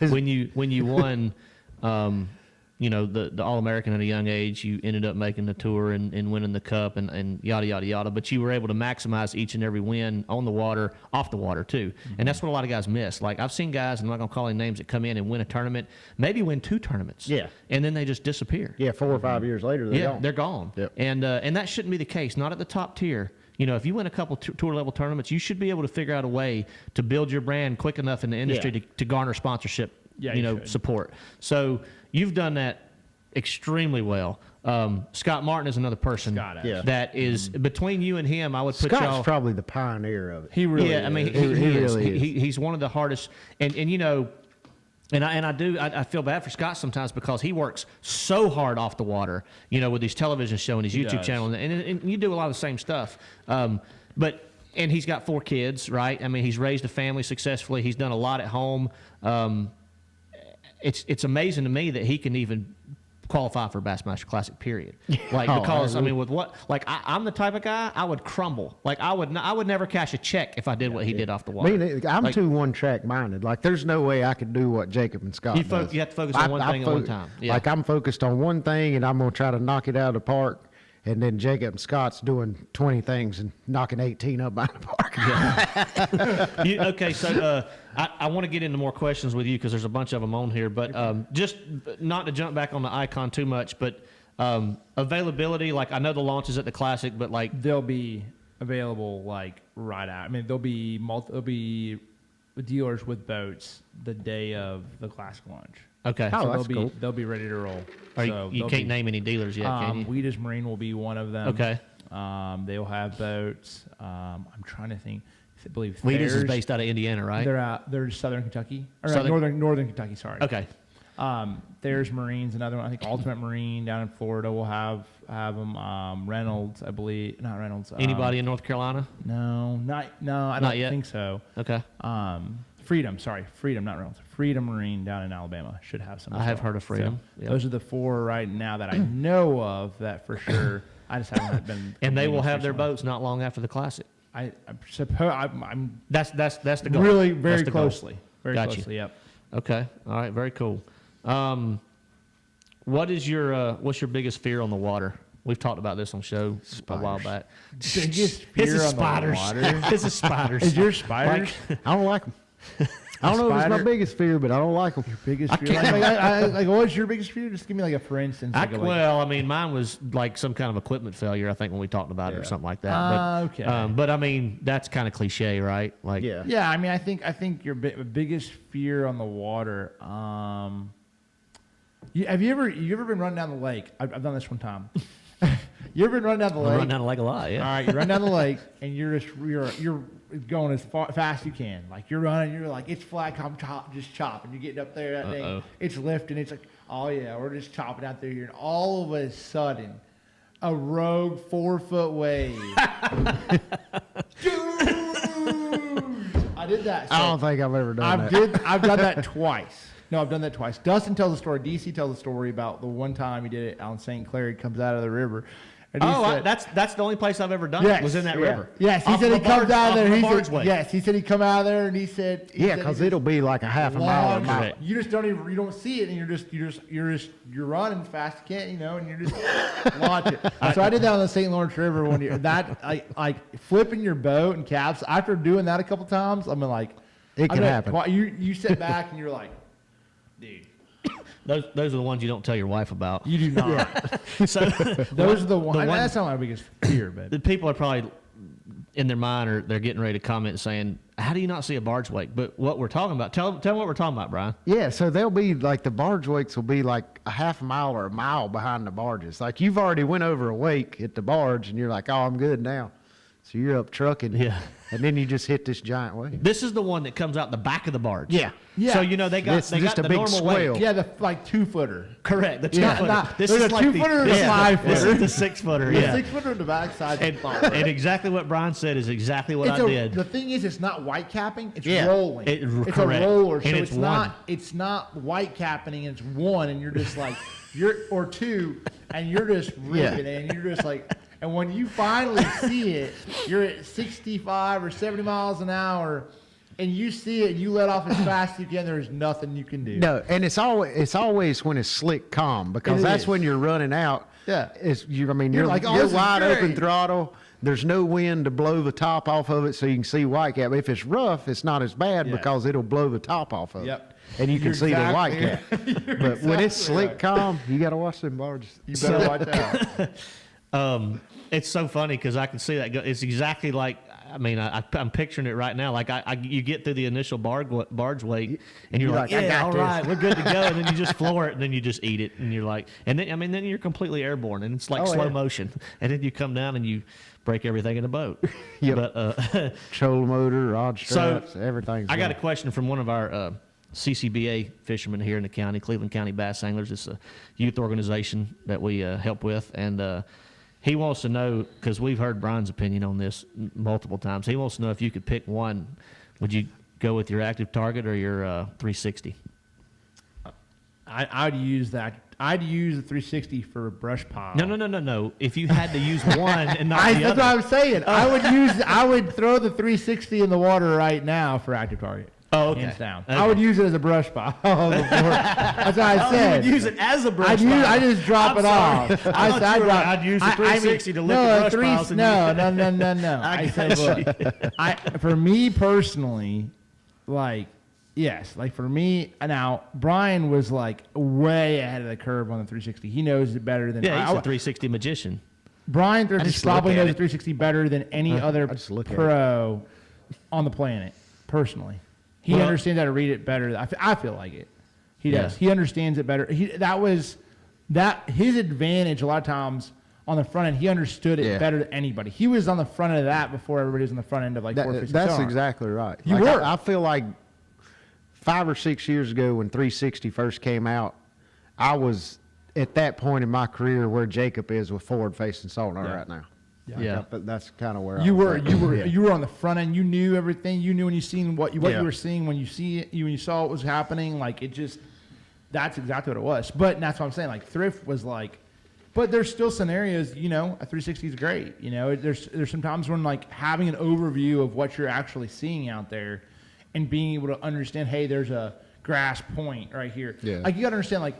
When you won, the All-American at a young age, you ended up making the tour and winning the cup and yada, yada, yada. But you were able to maximize each and every win on the water, off the water, too. And that's what a lot of guys miss. Like, I've seen guys, and I'm not going to call any names, that come in and win a tournament, maybe win 2 tournaments. Yeah. And then they just disappear. Yeah, 4 or 5 years later, they're gone. They're gone. Yep. And that shouldn't be the case, not at the top tier. If you win a couple tour-level tournaments, you should be able to figure out a way to build your brand quick enough in the industry Yeah. to garner sponsorship, Yeah, you should. support. So you've done that extremely well. Scott Martin is another person Scott, Yeah. that is between you and him. I would put Scott's y'all. probably the pioneer of it. He really Yeah, I mean, is. he is. really is. He's one of the hardest, and I feel bad for Scott sometimes because he works so hard off the water, with his television show and his YouTube does. channel, and you do a lot of the same stuff. And he's got 4 kids, right? I mean, he's raised a family successfully. He's done a lot at home. It's amazing to me that he can even qualify for Bassmaster Classic. Period. Like Oh, because I I mean, with what like I'm the type of guy I would crumble. Like I would never cash a check if I did what he did off the water. I'm Like, too one-track minded. Like, there's no way I could do what Jacob and Scott You does. have to focus on one thing at one time. Yeah. Like, I'm focused on one thing, and I'm going to try to knock it out of the park. And then Jacob and Scott's doing 20 things and knocking 18 up out of the park. Okay, so I want to get into more questions with you because there's a bunch of them on here. But just not to jump back on the Icon too much, but availability. Like I know the launch is at the Classic, but like They'll be available like right out. I mean, there'll be dealers with boats the day of the Classic launch. okay, Oh, So that's cool. they'll be ready to roll. Or So you they'll can't be- name any dealers yet, can you? Weeders Marine will be one of them. Okay. They'll have boats. I'm trying to think. I believe Weeders is Thayer's- based out of Indiana, right? They're Southern Kentucky or Southern- Northern Kentucky. Sorry. Okay. There's Marine's another one. I think Ultimate Marine down in Florida will have them. Reynolds, I believe, not Reynolds. Anybody in North Carolina? No, I Not don't yet? think so. Okay. Freedom, not Reynolds. Freedom Marine down in Alabama should have some. I as have well. heard of Freedom. So Yep. Those are the 4 right now that I know of that for sure. I just haven't been. And they will have their recently. boats not long after the Classic. I suppose I'm That's the goal. really That's very the goal. closely, very Got you. closely. Yep. Okay. All right. Very cool. What's your biggest fear on the water? We've talked about this on show a while back. Biggest His fear is on the spiders. water? His is spiders. Is yours spiders? I don't like them. I don't know if it's my Spider- biggest fear, but I don't like them. Biggest fear? Like, what's your biggest fear? Just give me like a for instance. Well, I mean, mine was like some kind of equipment failure. I think when we talked about it or something like that. Okay. But I mean, that's kind of cliche, right? Like, Yeah. Yeah, I mean, I think your biggest fear on the water. Have you ever been running down the lake? I've done this one time. You ever been running down the I lake? run down the lake a lot. All Yeah. right, you run down the lake and you're going as fast as you can. Like you're running, you're like it's flat, I'm just chopping. You're getting up there, that thing, it's lifting. It's like, oh yeah, we're just chopping out there here, and all of a sudden, a rogue 4-foot wave. Dude, I did that. I don't think I've ever done that. I've done that twice. No, I've done that twice. Dustin tells a story. DC tells a story about the one time he did it on St. Clair. He comes out of the river. And he said, that's the only place I've ever done it. Yes, Was in that yeah. river. Yes, he Off said of he a comes out off there. of a He barge said, way. yes, he said he come out of there and he said, Yeah, because it'll be like a half a mile or a mile. Correct. you just don't even, you don't see it, and you're running as fast as you can, and you're just launch it. So I did that on the St. Lawrence River one year. That like flipping your boat and caps. After doing that a couple times, I'm like, It can happen. You sit back and you're like, dude, Those are the ones you don't tell your wife about. you do not. So Those are the ones. one- That's not my biggest fear, but the people are probably in their mind, or they're getting ready to comment saying, "How do you not see a barge wake?" But what we're talking about, tell them what we're talking about, Brian. Yeah, so they'll be like the barge wakes will be like a half a mile or a mile behind the barges. Like you've already went over a wake at the barge and you're like, oh, I'm good now. So you're up trucking. Yeah. And then you just hit this giant wave. This is the one that comes out the back of the barge. Yeah. Yeah. So you know they got It's they just got a the big normal swell. wake. yeah, the like 2-footer. Correct. The Yeah, 2-footer. not- This there's is a like 2-footer and a This 5-footer. is the 6-footer. The Yeah. 6-footer on the backside. And exactly what Brian said is exactly what I did. The thing is, it's not white capping; it's Yeah. rolling. It's a correct. roller, so And it's it's not. one. It's not white capping; it's one, and you're just like or two, and you're just ripping it, and you're just like. And when you finally see it, you're at 65 or 70 miles an hour, and you see it, and you let off as fast as you can. There's nothing you can do. No, and it's always when it's slick calm because It that's is. when you're running out. Yeah. You're You're like, oh, you're this is wide open great. throttle. There's no wind to blow the top off of it so you can see white cap. If it's rough, it's not as bad Yeah. because it'll blow the top off of Yep. it. And you can You're see the white exactly- cap. But when it's exactly slick right. calm, you got to watch them barges. You better watch out. It's so funny because I can see that. It's exactly like, I mean, I'm picturing it right now. Like you get through the initial barge wake, and you're like, like, I yeah, got all this." right, we're good to go. And then you just floor it, and then you just eat it, and you're like, and then then you're completely airborne, and it's like Oh, slow yeah. motion. And then you come down and you break everything in the boat. Yep. But Trolling motor, rod So, straps, everything's I got a wrong. question from one of our CCBA fishermen here in the county, Cleveland County Bass Anglers. It's a youth organization that we help with, and he wants to know, because we've heard Brian's opinion on this multiple times. He wants to know if you could pick one, would you go with your active target or your 360? I'd use that. I'd use the 360 for a brush pile. No. If you had to use one and not the That's other. what I'm saying. I would throw the 360 in the water right now for active target. Oh, okay. Hands down. Okay. I would use it as a brush pile. That's what I said. You would use it as a brush I just drop it off. I'd use the 360 to lick the brush piles. No. I said, look, for me personally, like, yes, like for me, now, Brian was like way ahead of the curve on the 360. He knows it better than Yeah, he's a 360 magician. Brian Thrift just probably look at knows the it. 360 better than any other pro on the planet, personally. He understands how to read it better. I feel like it. He does. Yeah. He understands it better. His advantage a lot of times on the front end. He understood it better than anybody. He was on the front end of that before everybody was on the front end of like 450 That's Sonar. exactly right. You Like, were. I feel like 5 or 6 years ago when 360 first came out, I was at that point in my career where Jacob is with forward-facing Sonar right now. Yeah. But that's kind of where You I was were at. you were on the front end. You knew everything. You knew when you seen what you Yeah. were seeing when you saw what was happening. Like it just, that's exactly what it was. But that's what I'm saying. Like Thrift was like, but there's still scenarios. You know, a 360 is great. You know, there's some times when like having an overview of what you're actually seeing out there, and being able to understand, hey, there's a grass point right here. Yeah. Like you got to understand like.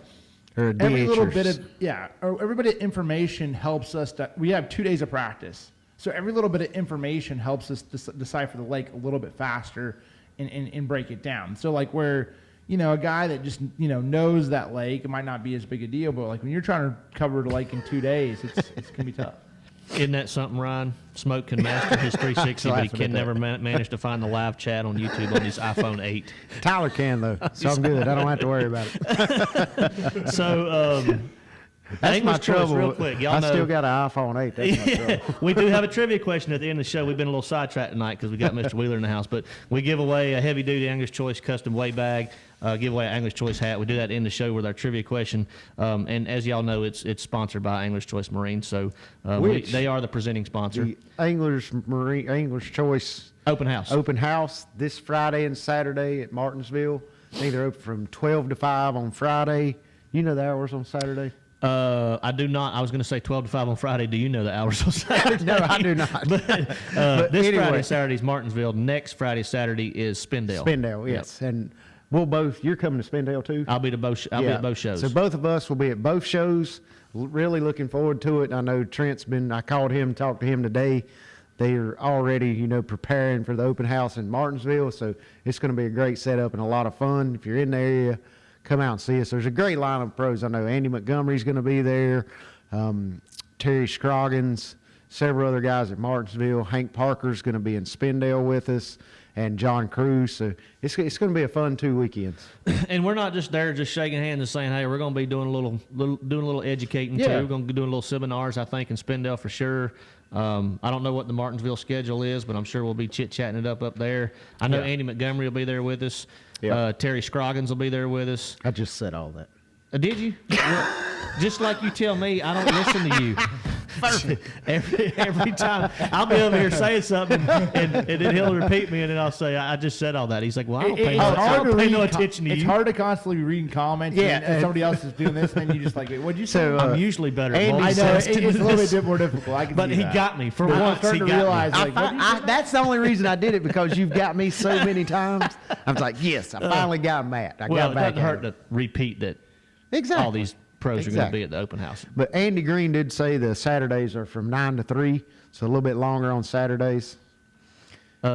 Or a Every ditch little or bit of every bit of information helps us. We have 2 days of practice, so every little bit of information helps us decipher the lake a little bit faster and break it down. So like where a guy that just knows that lake, it might not be as big a deal, but like when you're trying to cover the lake in 2 days, it's gonna be tough. Isn't that something, Ryan? Smoke can master his 360, but he can never manage to find the live chat on YouTube on his iPhone 8. Tyler can, though, so I'm good. I don't have to worry about it. So, That's my English choice, trouble. real quick. Y'all I know, still got an iPhone 8. That's my trouble. we do have a trivia question at the end of the show. We've been a little sidetracked tonight because we got Mr. Wheeler in the house, but we give away a heavy-duty English Choice custom weigh bag, give away an English Choice hat. We do that in the show with our trivia question, and as y'all know, it's sponsored by English Choice Marine, so they are the presenting sponsor. The English Choice Open house. Open house this Friday and Saturday at Martinsville. I think they're open from 12 to 5 on Friday. You know the hours on Saturday? I do not. I was going to say 12 to 5 on Friday. Do you know the hours on Saturday? No, I do not. But, But this anyway. Friday, Saturday is Martinsville. Next Friday, Saturday is Spindale. Spindale, yes. And we'll both, you're coming to Spindale too? I'll be at both. I'll be at both shows. So both of us will be at both shows. Really looking forward to it. I know Trent's I called him, talked to him today. They are already, preparing for the open house in Martinsville. So it's going to be a great setup and a lot of fun. If you're in the area, come out and see us. There's a great line of pros. I know Andy Montgomery's going to be there, Terry Scroggins, several other guys at Martinsville. Hank Parker's going to be in Spindale with us, and John Cruz. So it's going to be a fun 2 weekends. And we're not just there just shaking hands and saying, hey, we're going to be doing a little educating too. We're going to be doing little seminars, I think, in Spindale for sure. I don't know what the Martinsville schedule is, but I'm sure we'll be chit-chatting it up there. I know Andy Montgomery will be there with us. Yeah. Terry Scroggins will be there with us. I just said all that. Did you? Well, just like you tell me, I don't listen to you. Perfect. Every time I'll be over here saying something, and then he'll repeat me, and then I'll say, I just said all that. He's like, well, I don't pay no attention to you. It's hard to constantly be reading comments. And somebody else is doing this, and then you just like, what'd you say? So, I'm usually better at Andy I know it's multitasking a than little this. bit more difficult. I can But see he that. got me. For I'm once, starting he to got realize, me. like, what do you say? That's the only reason I did it, because you've got me so many times. I was like, yes, I finally got Matt. I Well, got it back doesn't at hurt him. to repeat that Exactly. all these pros are going to Exactly. be at the open house. But Andy Green did say the Saturdays are from 9 to 3, so a little bit longer on Saturdays.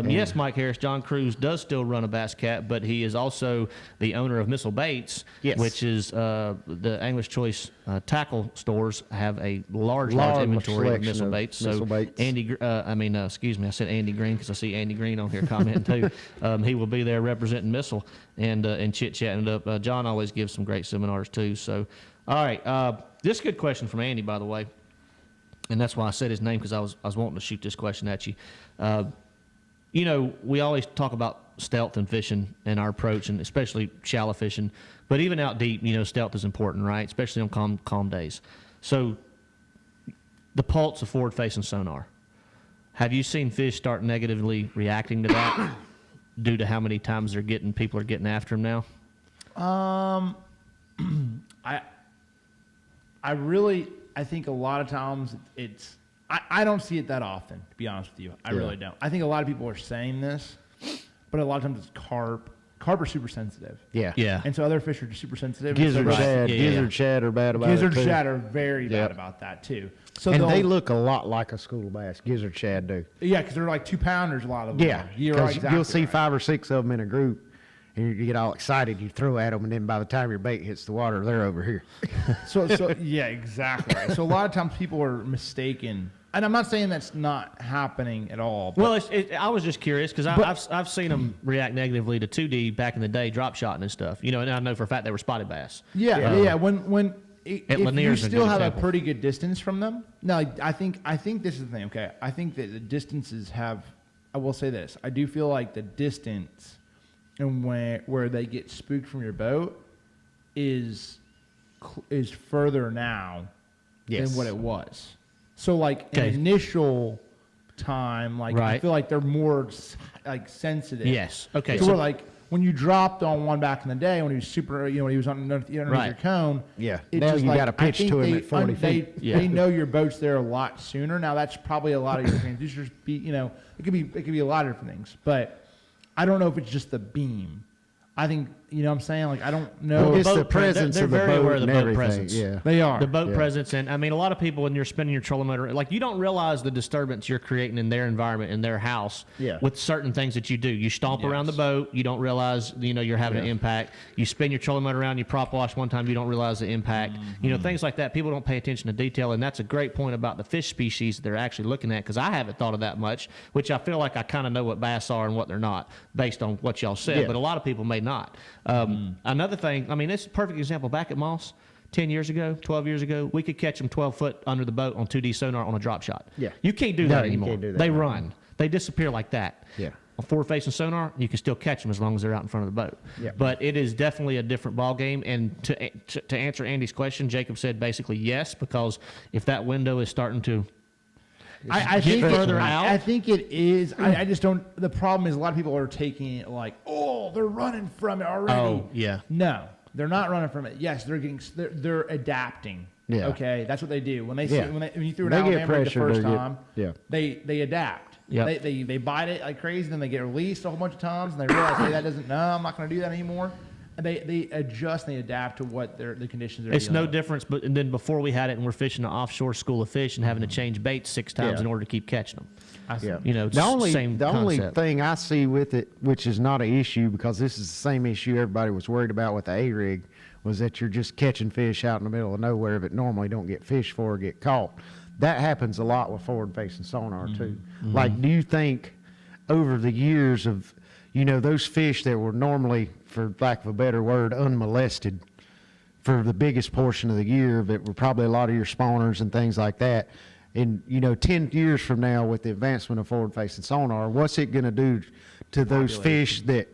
Yes, Mike Harris, John Cruz does still run a Bass Cat, but he is also the owner of Missile Baits, Yes. which is the English Choice tackle stores have a large Large inventory of selection missile of baits. So missile baits. excuse me, I said Andy Green because I see Andy Green on here commenting too. He will be there representing Missile and chit-chatting it up. John always gives some great seminars too. So, all right, this is a good question from Andy, by the way, and that's why I said his name, because I was wanting to shoot this question at you. We always talk about stealth and fishing and our approach, and especially shallow fishing. But even out deep, stealth is important, right? Especially on calm days. So the pulse of forward-facing sonar. Have you seen fish start negatively reacting to that due to how many times people are getting after them now? I think a lot of times I don't see it that often, to be honest with you. I really don't. I think a lot of people are saying this, but a lot of times it's carp. Carp are super sensitive. Yeah. Yeah. And so other fish are just super sensitive. Gizzard So shad. Yeah. Gizzard shad are bad about Gizzard it too. shad are very bad Yep. about that too. So And they'll- they look a lot like a school bass. Gizzard shad do. yeah, because they're like 2-pounders, a lot of them. Yeah. are. You're Because exactly you'll see right. 5 or 6 of them in a group, and you get all excited. You throw at them, and then by the time your bait hits the water, they're over here. So yeah, exactly right. So a lot of times people are mistaken, and I'm not saying that's not happening at all. But Well, I was just curious because I've seen them react negatively to 2D back in the day, drop shotting and stuff. You know, and I know for a fact they were spotted bass. yeah. When if you Lanier's a good still have example. a pretty good distance from them. No, I think this is the thing. Okay, I think that the distances have. I will say this. I do feel like the distance and where they get spooked from your boat is further now Yes. than what it was. So like Okay. an initial time, like I Right. feel like they're more like sensitive. Yes. Okay. So, So we're like when you dropped on one back in the day when he was super, when he was underneath your Right. cone. Yeah. it's Now just you like, gotta I pitch think to him they at 40 feet. Yeah. They know your boat's there a lot sooner. Now that's probably a lot of your transducers. It could be a lot of different things, but I don't know if it's just the beam. I think what I'm saying, like I don't know. It's the boat pre- presence they're of the very aware boat of the and boat everything. presence. Yeah. They are The boat Yeah. presence, and I mean, a lot of people when you're spinning your trolling motor, like you don't realize the disturbance you're creating in their environment, in their house, Yeah. with certain things that you do. You stomp around the Yes. boat, you don't realize, you're having an Yeah. impact. You spin your trolling motor around, you prop wash one time, you don't realize the impact. Things like that. People don't pay attention to detail, and that's a great point about the fish species that they're actually looking at, because I haven't thought of that much, which I feel like I kind of know what bass are and what they're not, based on what y'all said, Yeah. but a lot of people may not. Another thing, I mean, it's a perfect example. Back at Moss, 10 years ago, 12 years ago, we could catch them 12 foot under the boat on 2D sonar on a drop shot. Yeah. You can't do No, that you anymore. can't do that They now. run. They disappear like that. Yeah. On forward facing sonar, you can still catch them as long as they're out in front of the boat. Yeah. But it is definitely a different ball game. And to answer Andy's question, Jacob said basically yes, because if that window is starting to I Get think further I out? think it is. I just don't. The problem is a lot of people are taking it like, oh, they're running from it already. Oh, yeah. No, they're not running from it. Yes, they're adapting. Yeah. Okay, that's what they do. When they see Yeah. when you threw an They get Alabama rig the pressure, first they get- time, yeah. they adapt. Yep. They bite it like crazy, then they get released a whole bunch of times, and they realize, hey, that doesn't. No, I'm not going to do that anymore. And they adjust and they adapt to what the conditions are. It's no dealing with. difference, but and then before we had it, and we're fishing an offshore school of fish and having to change baits 6 times Yeah. in order to keep catching them. I see. Yeah. It's the only same the only concept. thing I see with it, which is not an issue because this is the same issue everybody was worried about with the A rig, was that you're just catching fish out in the middle of nowhere that normally don't get fished for or get caught. That happens a lot with forward facing sonar too. Like, do you think over the years of those fish that were normally, for lack of a better word, unmolested for the biggest portion of the year, that were probably a lot of your spawners and things like that. And 10 years from now, with the advancement of forward-facing sonar, what's it going to do to those fish that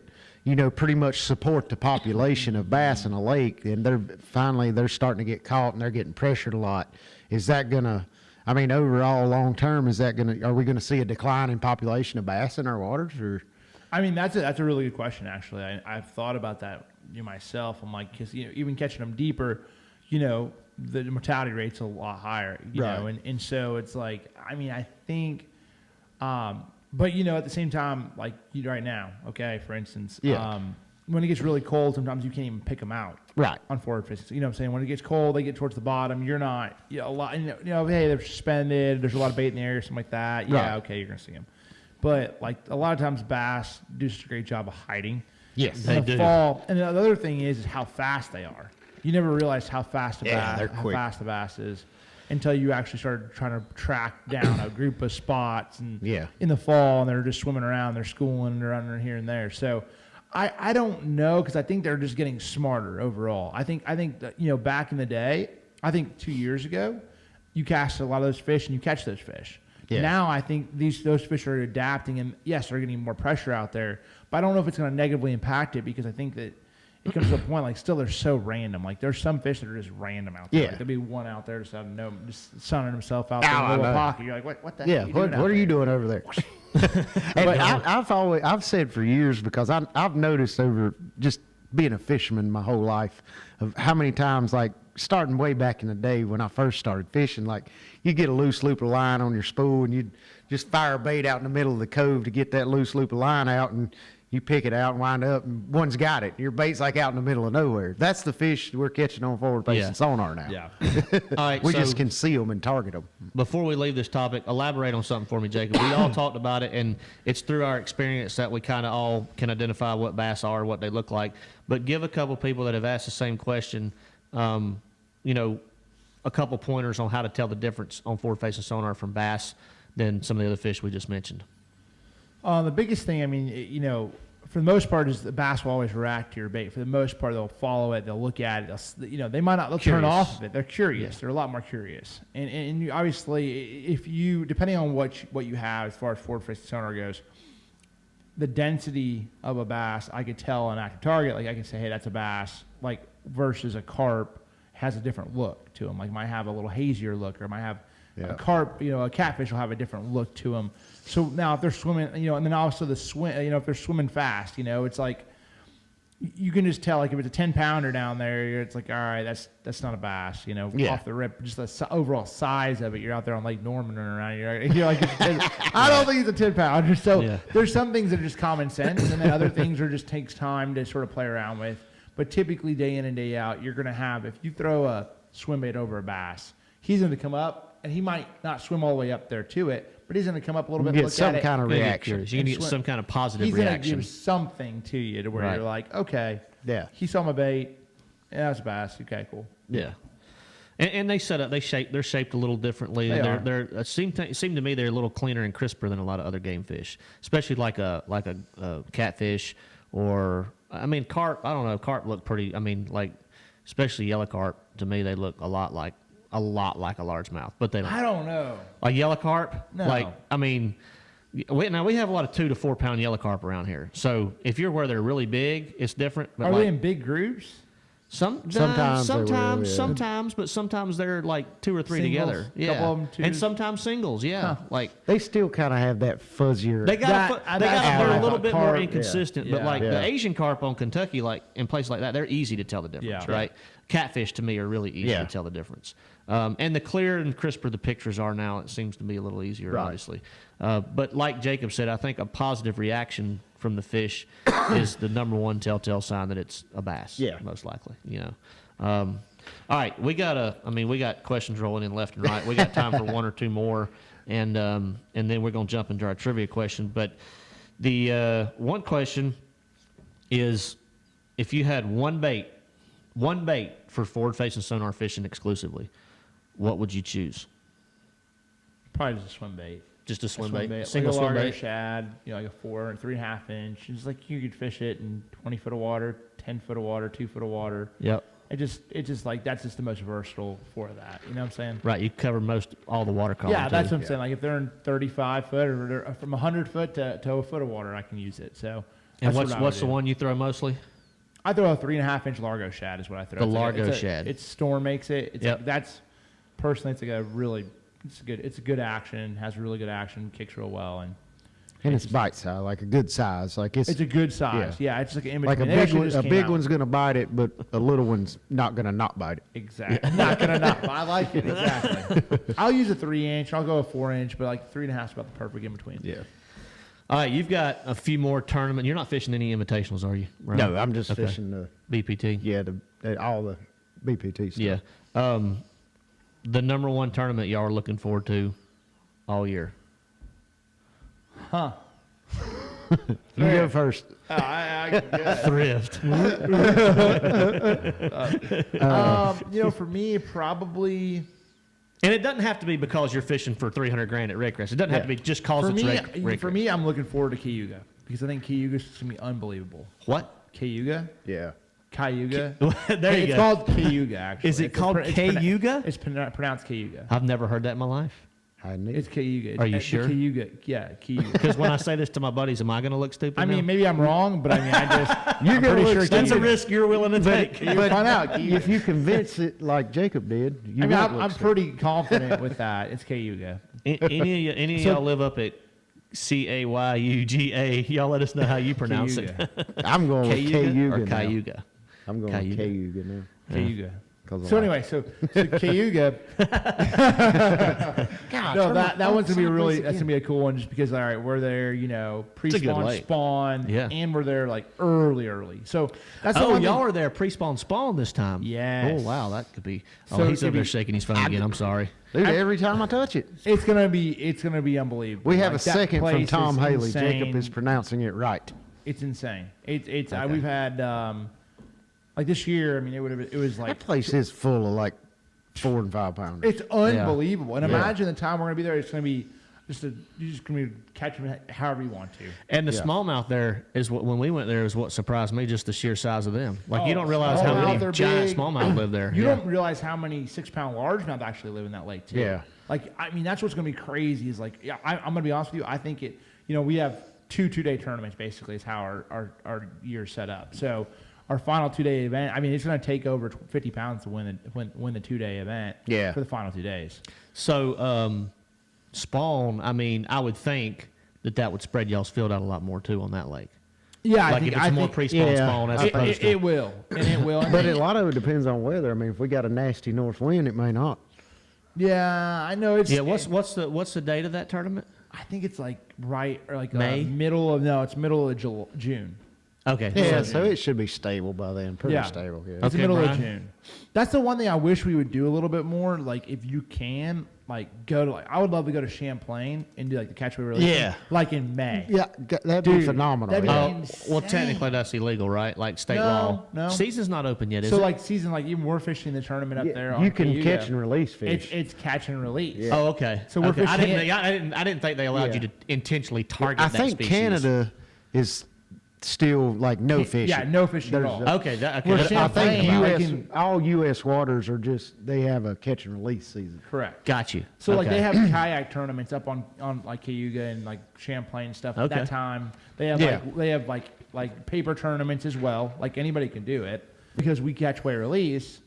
pretty much support the population of bass in a lake? And they're starting to get caught and they're getting pressured a lot. Is that going to? I mean, overall, long term, are we going to see a decline in population of bass in our waters, or? I mean, that's a really good question, actually. I've thought about that myself. I'm like, because even catching them deeper, the mortality rate's a lot higher, Right. and so it's like, I mean, I think, but at the same time, like right now, okay, for instance, Yeah. when it gets really cold, sometimes you can't even pick them out. Right. On forward facing. You know what I'm saying? When it gets cold, they get towards the bottom. You're not, a lot, hey, they're suspended. There's a lot of bait in the area, something like that. Yeah, Right. okay, you're going to see them. But like a lot of times bass do such a great job of hiding. Yes, They In the do. fall. And the other thing is how fast they are. You never realize how fast a Yeah, bass, they're how quick. fast the bass is until you actually start trying to track down a group of spots and Yeah. in the fall, and they're just swimming around, they're schooling, they're under here and there. So I don't know, because I think they're just getting smarter overall. I think that, back in the day, I think 2 years ago, you cast a lot of those fish and you catch those fish. Yeah. Now I think those fish are adapting, and yes, they're getting more pressure out there, but I don't know if it's going to negatively impact it, because I think that it comes to a point, like, still they're so random. Like, there's some fish that are just random out there. Yeah. Like, there'll be one out there just out of no, just sunning himself out there Ow, in I a little know. pocket. You're like, what the Yeah, heck what are you doing over there? And I've said for years, because I've noticed over just being a fisherman my whole life, of how many times, like starting way back in the day when I first started fishing, like you get a loose loop of line on your spool and you'd just fire a bait out in the middle of the cove to get that loose loop of line out, and you pick it out and wind up and one's got it. Your bait's like out in the middle of nowhere. That's the fish we're catching on forward-facing sonar now. Yeah. All right, We so just conceal them and target them. before we leave this topic, elaborate on something for me, Jacob. We all talked about it, and it's through our experience that we kind of all can identify what bass are, what they look like. But give a couple people that have asked the same question, you know, a couple pointers on how to tell the difference on forward-facing sonar from bass than some of the other fish we just mentioned. The biggest thing, I mean, you know, for the most part, is the bass will always react to your bait. For the most part, they'll follow it, they'll look at it, you know, they might not, they'll turn off of it. They're curious. They're a lot more curious. And you, obviously, if you, depending on what you have as far as forward-facing sonar goes, the density of a bass, I could tell an active target. Like I can say, hey, that's a bass. Like versus a carp has a different look to them. Like might have a little hazier look, or might have a carp. You know, a catfish will have a different look to them. So now if they're swimming, you know, and then also the swim, you know, if they're swimming fast, you know, it's like you can just tell. Like if it's a 10-pounder down there, it's like, all right, that's not a bass. You know, off the rip, just the overall size of it. You're out there on Lake Norman running around. You're like, I don't think it's a 10-pounder. So there's some things that are just common sense, and then other things are just takes time to sort of play around with. But typically, day in and day out, you're going to have, if you throw a swim bait over a bass, he's going to come up, and he might not swim all the way up there to it, but he's going to come up a little bit and look some at it. kind of You're reaction. going to get some kind of positive He's reaction. going to give something to you to where you're like, okay, he saw my bait. Yeah, that's a bass. Okay, cool. Yeah. And they set up, they're shaped a little differently. They're seem to me they're a little cleaner and crisper than a lot of other game fish, especially like a catfish, or I mean carp. I don't know, carp look pretty. I mean, like especially yellow carp, to me they look a lot like a largemouth, but they don't. I don't know. A yellow carp? No. Like, I mean, we have a lot of 2 to 4 pound yellow carp around here. So if you're where they're really big, it's different. But Are like, they in big groups? Sometimes they will, sometimes, but sometimes they're like 2 or 3 Singles, together. Yeah, couple of them, twos. and sometimes singles. Yeah, like They still kind of have that fuzzier. they're a little bit more carp, inconsistent. But like Yeah. the Asian carp on Kentucky, like in places like that, they're easy to tell the difference, right? Catfish to me are really easy to tell the difference. And the clearer and crisper the pictures are now, it seems to be a little easier, obviously. But like Jacob said, I think a positive reaction from the fish is the number one telltale sign that it's a bass. Yeah. Most likely. You know. All right, we got questions rolling in left and right. We got time for 1 or 2 more, and then we're gonna jump into our trivia question. But the one question is, if you had one bait for forward-facing sonar fishing exclusively, what would you choose? Probably just a swim bait. Just a swim bait, Single swim largo bait. shad, you know, like a 4 and 3.5 inch. It's like you could fish it in 20 foot of water, 10 foot of water, 2 foot of water. Yep. It's just like that's just the most versatile for that. You know what I'm saying? Right. You cover all the water column. Yeah, too. that's what I'm saying. Like if they're in 35 foot or they're from 100 foot to a foot of water, I can use it. So. And that's what I what's would the do. one you throw mostly? I throw a 3.5 inch largo shad is what I throw. The It's largo shad. It's Storm makes it. It's Yep. like, that's personally it's like a really it's a good action, has really good action, kicks real well, and it's bite size, like a good size. Like it's a good size. Yeah, it's like an in like between. a big one's gonna bite it, but a little one's not gonna not bite it. Exactly. Not gonna not. I like it exactly. I'll use a 3 inch. I'll go a 4 inch, but like 3.5 is about the perfect in between. Yeah. All right, you've got a few more tournaments. You're not fishing any invitationals, are you? Ryan? No, I'm just fishing the BPT. Yeah, all the BPT stuff. Yeah. The number one tournament y'all are looking forward to all year. Huh. You go first. I Thrift. you know, for me, probably. And it doesn't have to be because you're fishing for $300,000 at Redcrest. It doesn't have to be just cause it's Redcrest. For me, I'm looking forward to Cayuga because I think Cayuga's going to be unbelievable. What? Cayuga? Yeah. Cayuga. There you It's go. called Cayuga, actually. Is it called Cayuga? It's pronounced Cayuga. I've never heard that in my life. It's Cayuga. Are you It's sure? Cayuga. Yeah, Cayuga. Because when I say this to my buddies, am I going to look stupid? I now? mean, maybe I'm wrong, but I mean, You're I'm gonna pretty look sure stupid. that's a Cayuga. risk you're willing to take. You'll find out. Cayuga. If you convince it like Jacob did, you I mean, won't I'm look stupid. pretty confident with that. It's Cayuga. Any of y'all live up at Cayuga? Y'all let us know how you pronounce Cayuga. it. I'm going with Cayuga Cayuga or now. Cayuga? I'm going with Cayuga now. Cayuga. So anyway, so Cayuga. God, No, turn that my one's gonna be phone sideways that's gonna be a cool one just because all right, we're there, a good pre-spawn, lake. spawn, Yeah. and we're there like early. So that's the Oh, one y'all thing- are there pre-spawn spawn this time. Yes. Oh wow, that could be. Oh, So he's it over could there be- shaking his phone again. I'm sorry. Dude, every time I touch it. It's gonna be unbelievable. We have Like, a that second from place Tom is Haley. insane. Jacob is pronouncing it right. It's insane. We've had like this year. I mean, it was like That place is full of like 4 and 5 pounders. it's unbelievable. And Yeah. imagine the time we're gonna be there. It's gonna be you're just gonna be catching them however you want to. And the Yeah. smallmouth there is what when we went there is what surprised me, just the sheer size of them. Like you Oh, don't realize how smallmouth, many they're giant big. smallmouth live there. You Yeah. don't realize how many 6-pound largemouth actually live in that lake too. Yeah. Like I mean, that's what's gonna be crazy. Is like I'm gonna be honest with you. I think it. We have two-day tournaments basically is how our year's set up. So our final 2-day event. I mean, it's gonna take over 50 pounds to win the 2-day event. Yeah. For the final 2 days. So spawn. I mean, I would think that would spread y'all's field out a lot more too on that lake. Yeah, Like if it's more pre-spawn yeah. spawn as opposed to. it will, and it will. But a lot of it depends on weather. I mean, if we got a nasty north wind, it may not. yeah, I know it's. Yeah. What's the date of that tournament? I think it's like right or like May? middle of June. Okay. Yeah, so it should be stable by then. Pretty Yeah. stable. Yeah. It's the Okay, middle of Brian. June. That's the one thing I wish we would do a little bit more. Like, if you can, like, go to I would love to go to Champlain and do like the catchway release. Yeah. Like in May. Yeah, that'd be Dude, phenomenal. that'd be yeah. Well, insane. technically that's illegal, right? Like state No, law. no. Season's not open yet, is So it? like season, like even we're fishing the tournament up there. You on can Cayuga. catch and release fish. It's catch and release. Yeah. Oh, okay. So we're okay. fishing I didn't think they allowed Yeah. you to intentionally target I that think species. Canada is still like no fishing. Yeah, no fishing at There's all. a- Okay. Okay. We're That's- I think Champlain, U.S. we can- all U.S. waters are just they have a catch and release season. Correct. Got you. So like Okay. they have kayak tournaments up on like Cayuga and like Champlain and stuff at Okay. that time. They have Yeah. like paper tournaments as well. Like anybody can do it because we catch way release.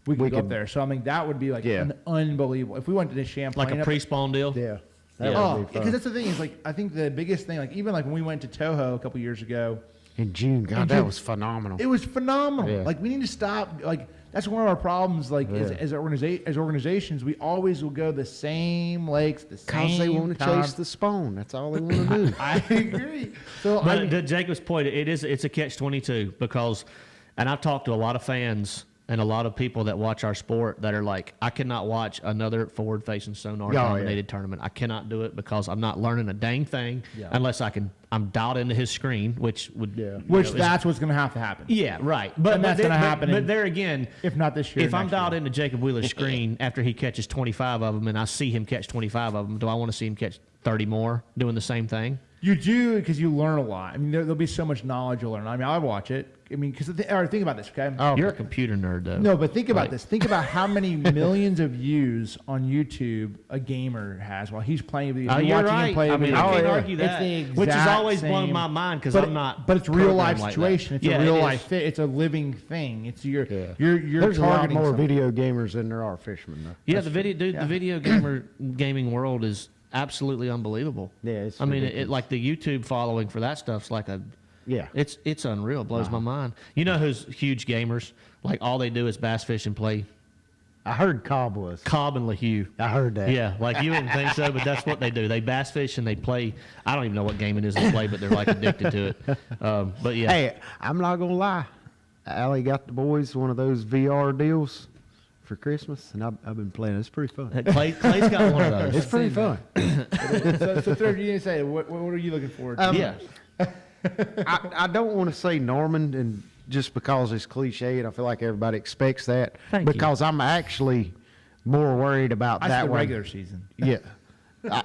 We can We go up can- there. So I mean that would be like Yeah. an unbelievable. If we went to the Champlain, like a up- pre-spawn deal. Yeah. Yeah. Oh, would be because fun. that's the thing is like I think the biggest thing like even like when we went to Toho a couple years ago, In June, God, In that June. was phenomenal. it was phenomenal. Yeah. Like we need to stop. Like that's one of our problems. Like Yeah. as organizations, we always will go the same lakes, the same. Because they want to time. chase the spawn. That's all they want to do. I agree. So I But mean, to Jacob's point, it's a catch-22 because, and I've talked to a lot of fans and a lot of people that watch our sport that are like, I cannot watch another forward-facing Sonar yeah. dominated tournament. I cannot do it because I'm not learning a dang thing Yeah. unless I'm dialed into his screen, which would, Yeah. which is- that's what's going to have to happen. yeah, right. But And that's but gonna there- happen But in- there again, If not this year, if I'm next dialed year. into Jacob Wheeler's screen after he catches 25 of them and I see him catch 25 of them, do I want to see him catch 30 more doing the same thing? You do because you learn a lot. I mean, there'll be so much knowledge you'll learn. I mean, I watch it. I mean, because think about this, okay? Oh, You're a computer nerd, though. No, but think about Right. this. Think about how many millions of views on YouTube a gamer has while he's playing. Oh, You're you're watching him right. play a I mean, video I can't game. argue It's that, the which has exact always blown same- my mind because but I'm not. But it's real life programmed like that. situation. It's Yeah, a real it life is. fit. It's a living thing. It's you're Yeah. you're There's a lot targeting more something. video gamers than there are fishermen, though. Yeah, That's the video, dude. Yeah. The video gaming world is absolutely unbelievable. Yeah, it's I mean, ridiculous. like the YouTube following for that stuff's like a. Yeah. It's unreal. It blows my mind. You know who's huge gamers? Like all they do is bass fish and play I heard Cobb was. Cobb and LaHue. I heard that. Yeah, like you wouldn't think so, but that's what they do. They bass fish and they play. I don't even know what game it is they play, but they're like addicted to it. But yeah, Hey, I'm not gonna lie. Allie got the boys one of those VR deals for Christmas, and I've been playing. It's pretty fun. Clay's got one of those. It's pretty fun. So Thrift, you didn't say what are you looking forward to? Yeah. I don't want to say Norman, and just because it's cliche, and I feel like everybody expects that. Thank you. because I'm actually more worried about That's that the one. regular season. Yeah.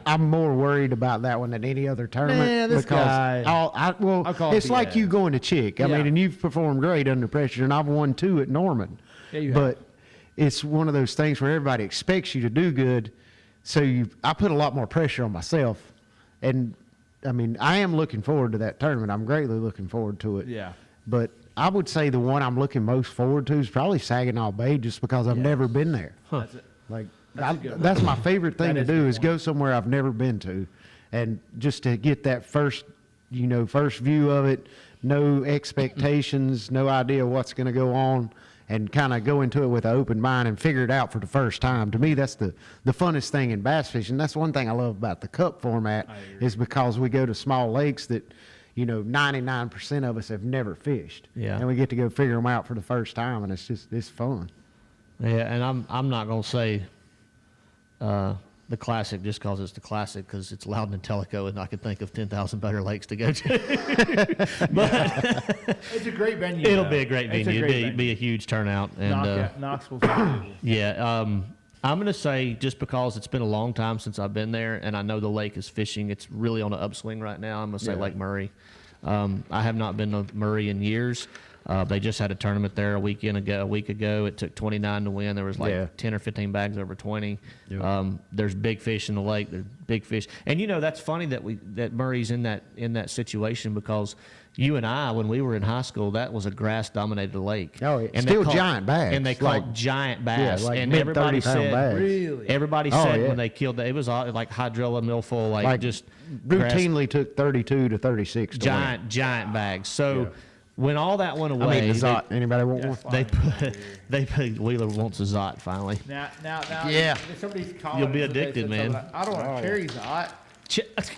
I'm more worried about that one than any other tournament. Man, this because guy. I'll call it it's like BS. you going to Chick. I Yeah. mean, and you've performed great under pressure, and I've won 2 at Norman. Yeah, you have. But it's one of those things where everybody expects you to do good, so I put a lot more pressure on myself. And I mean, I am looking forward to that tournament. I'm greatly looking forward to it. Yeah. But I would say the one I'm looking most forward to is probably Saginaw Bay, just because I've never been there. That's it. Like That's a good one. that's my favorite thing That to is a do good is one. go somewhere I've never been to, and just to get that first view of it, no expectations, no idea what's going to go on, and kind of go into it with an open mind and figure it out for the first time. To me, that's the funnest thing in bass fishing. That's one thing I love about the cup format is because we go to small lakes that, 99% of us have never fished. Yeah. And we get to go figure them out for the first time, and it's fun. Yeah, and I'm not gonna say the classic just because it's the classic, because it's Loudon and Tellico, and I could think of 10,000 better lakes to go to. But It's a great venue. it'll though. be a great It's venue. great It'd be a huge turnout. And Knoxville's unbelievable. yeah, I'm gonna say just because it's been a long time since I've been there, and I know the lake is fishing. It's really on an upswing right now. I'm gonna say Lake Murray. I have not been to Murray in years. They just had a tournament there a week ago. It took 29 to win. There was like 10 or 15 bags over 20. There's big fish in the lake. There's big fish, and that's funny that Murray's in that situation, because you and I, when we were in high school, that was a grass-dominated lake. Oh, yeah. And Still giant bags. And they caught giant bass. Yeah, like and mid everybody 30-pound said, bags. Really? everybody Oh, said yeah. when they killed that, it was all like hydrilla, millful, like just grass- Routinely took 32 to 36 to win. giant bags. So when all that went away, I mean, the Zot. Anybody want one? they put Wheeler wants a Zot finally. Now, Yeah. if somebody's calling You'll be us today, addicted, said man. something like, I don't want a cherry Zot.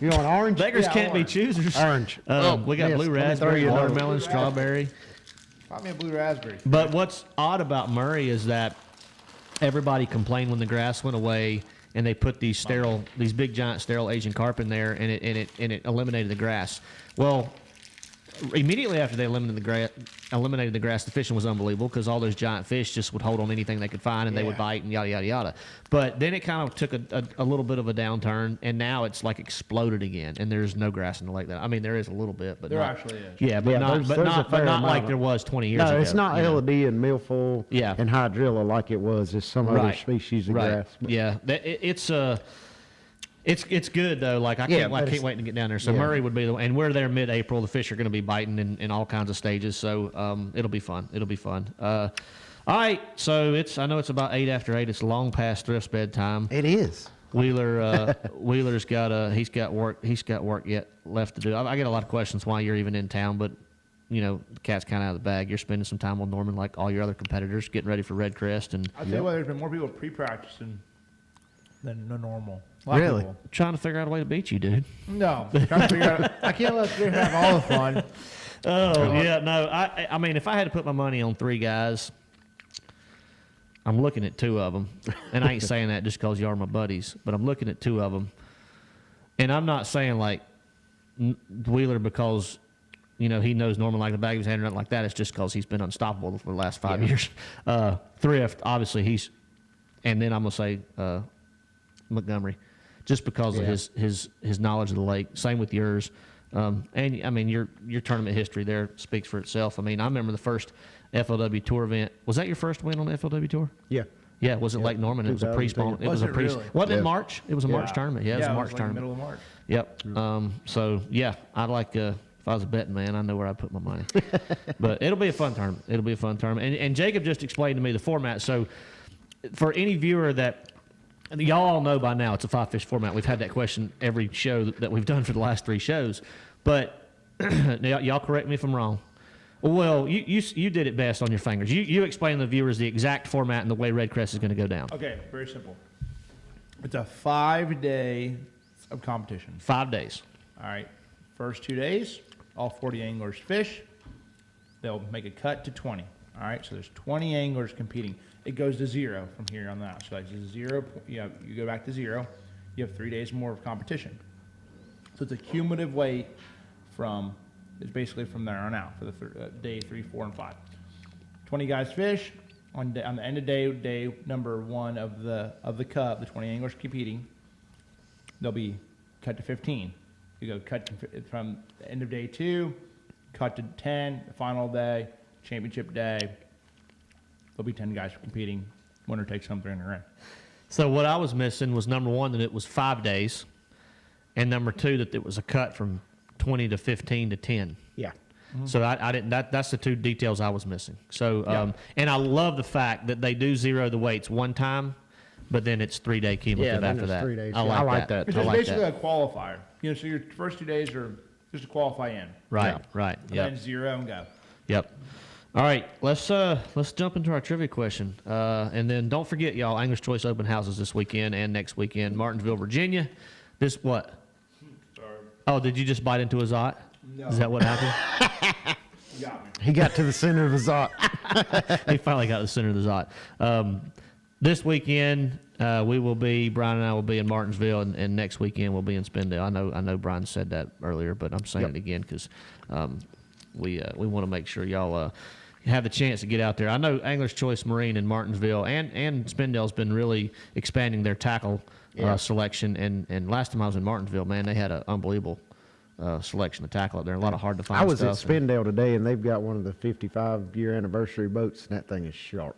You want orange? Beggars Yeah, can't orange. be choosers. Orange. We got yes, blue let me throw raspberry, you another. watermelon, strawberry. Find me a blue raspberry. But what's odd about Murray is that everybody complained when the grass went away, and they put these big giant sterile Asian carp in there, and it eliminated the grass. Well, immediately after they eliminated the grass, the fishing was unbelievable, because all those giant fish just would hold on anything they could find, and they would bite and yada yada yada. But then it kind of took a little bit of a downturn, and now it's like exploded again, and there's no grass in the lake. I mean, there is a little bit, but There not, actually is. Yeah, but Yeah, not there's a fair not like amount. there was 20 years ago. No, it's not LED and milfoil Yeah. and hydrilla like it was. It's some other species of grass. But Yeah, it's good though. Like I can't wait to get down there. So Murray would be and we're there mid-April. The fish are going to be biting in all kinds of stages. So it'll be fun. All right, so I know it's about 8 after 8. It's long past Thrift's bedtime. It is. Wheeler's got work yet left to do. I get a lot of questions why you're even in town, but the cat's kind of out of the bag. You're spending some time on Norman like all your other competitors, getting ready for Red Crest and I'll tell you what, there's been more people pre-practicing than the normal. A lot of Really? people. trying to figure out a way to beat you, dude. No. Trying to figure out, I can't let them have all the fun. Oh yeah, no. I mean, if I had to put my money on 3 guys, I'm looking at 2 of them, and I ain't saying that just because you are my buddies, but I'm looking at 2 of them, and I'm not saying like Wheeler because he knows Norman like the bag of his hand or nothing like that. It's just because he's been unstoppable for the last 5 years. Thrift, obviously and then I'm gonna say Montgomery, just because of his knowledge of the lake. Same with yours. And I mean, your tournament history there speaks for itself. I mean, I remember the first FLW Tour event. Was that your first win on the FLW Tour? Yeah. Yeah, it was at Lake Norman. It was a 2010. pre-spawn. It was Was a it pre. really? Wasn't it Yeah. March? It was a March tournament. Yeah, it was a March like tournament. middle of March. Yep. So yeah, I'd like if I was a betting man, I know where I'd put my money. But it'll be a fun tournament. And Jacob just explained to me the format. So for any viewer that y'all all know by now, it's a 5-fish format. We've had that question every show that we've done for the last 3 shows. But y'all correct me if I'm wrong. Well, you did it best on your fingers. You explain to the viewers the exact format and the way Red Crest is going to go down. Okay, very simple. It's a 5-day of competition. 5 days. All right. First 2 days, all 40 anglers fish. They'll make a cut to 20. All right. So there's 20 anglers competing. It goes to 0 from here on out. So like 0, you go back to 0. You have 3 days more of competition. So it's a cumulative weight it's basically from there on out for the day 3, 4, and 5. 20 guys fish on the end of day number 1 of the cup. The 20 anglers competing. They'll be cut to 15. You go cut from the end of day 2, cut to 10, the final day, championship day. There'll be 10 guys competing. Winner takes home 300 grand. So what I was missing was number 1 that it was 5 days, and number 2 that it was a cut from 20 to 15 to 10. Yeah. So I didn't. That's the 2 details I was missing. So and I love the fact that they do 0 the weights one time, but then it's 3-day cumulative then after it's that. 3 days. I Yeah, like that. It's I just like basically that. a qualifier. So your first 2 days are just to qualify in. Right. Yeah. Right. And Yep. then 0 and go. Yep. All right, let's jump into our trivia question, and then don't forget, y'all, Angler's Choice open houses this weekend and next weekend, Martinsville, Virginia. This what? Sorry. Oh, did you just bite into a zot? No. Is that what happened? You got me. He got to the center of the zot. He finally got to the center of the zot. This weekend, Brian and I will be in Martinsville, and next weekend we'll be in Spindale. I know Brian said that earlier, but I'm saying it again because we want to make sure y'all have the chance to get out there. I know Angler's Choice Marine in Martinsville and Spindale's been really expanding their tackle selection, and last time I was in Martinsville, man, they had an unbelievable selection of tackle up there. A lot of hard to find I was at stuff. Spindale today, and they've got one of the 55-year anniversary boats, and that thing is sharp.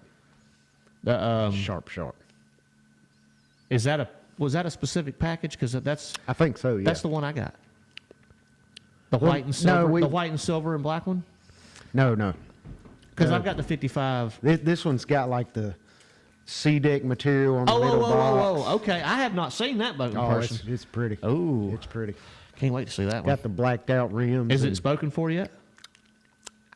Sharp. Was that a specific package? Because that's I think so, yeah. that's the one I got. The Well, white and silver, no, the white and silver and black one. No. Because No. I've got the 55. This one's got like the C-deck material on the middle box. Whoa. Okay, I have not seen that boat in Oh, person. it's pretty. Oh. It's pretty. Can't wait to see that one. Got the blacked out rims. Is it and- spoken for yet?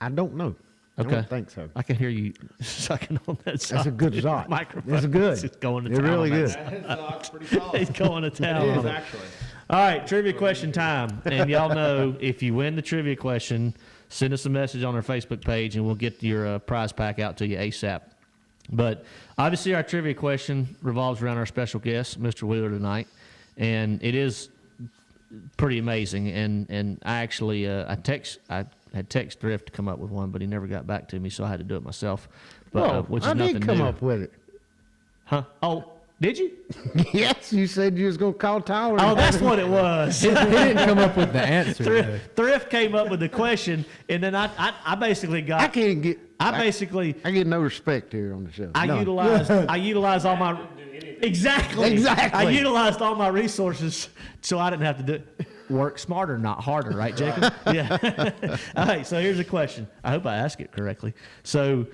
I don't know. I Okay. don't think so. I can hear you sucking on that. That's a good shot. Microphone. It's good. It's going to It's town really on good. that. That is pretty solid. He's going to town. It on is, it. actually. All right, trivia question time. And y'all know if you win the trivia question, send us a message on our Facebook page and we'll get your prize pack out to you ASAP. But obviously, our trivia question revolves around our special guest, Mr. Wheeler, tonight. And it is pretty amazing. And I actually, I had text Thrift to come up with one, but he never got back to me, so I had to do it myself. But, Well, which is I nothing did come new. up with it. Huh? Oh, did you? Yes, you said you was going to call Tyler. Oh, that's what it was. He didn't come up with the answer. though. Thrift came up with the question, and then I basically got. I can't get. I get no respect here on the show. I None. utilized all my. Exactly. I utilized all my resources, so I didn't have to do it. Work smarter, not harder, right, Jacob? Yeah. All right. So here's a question. I hope I ask it correctly. So.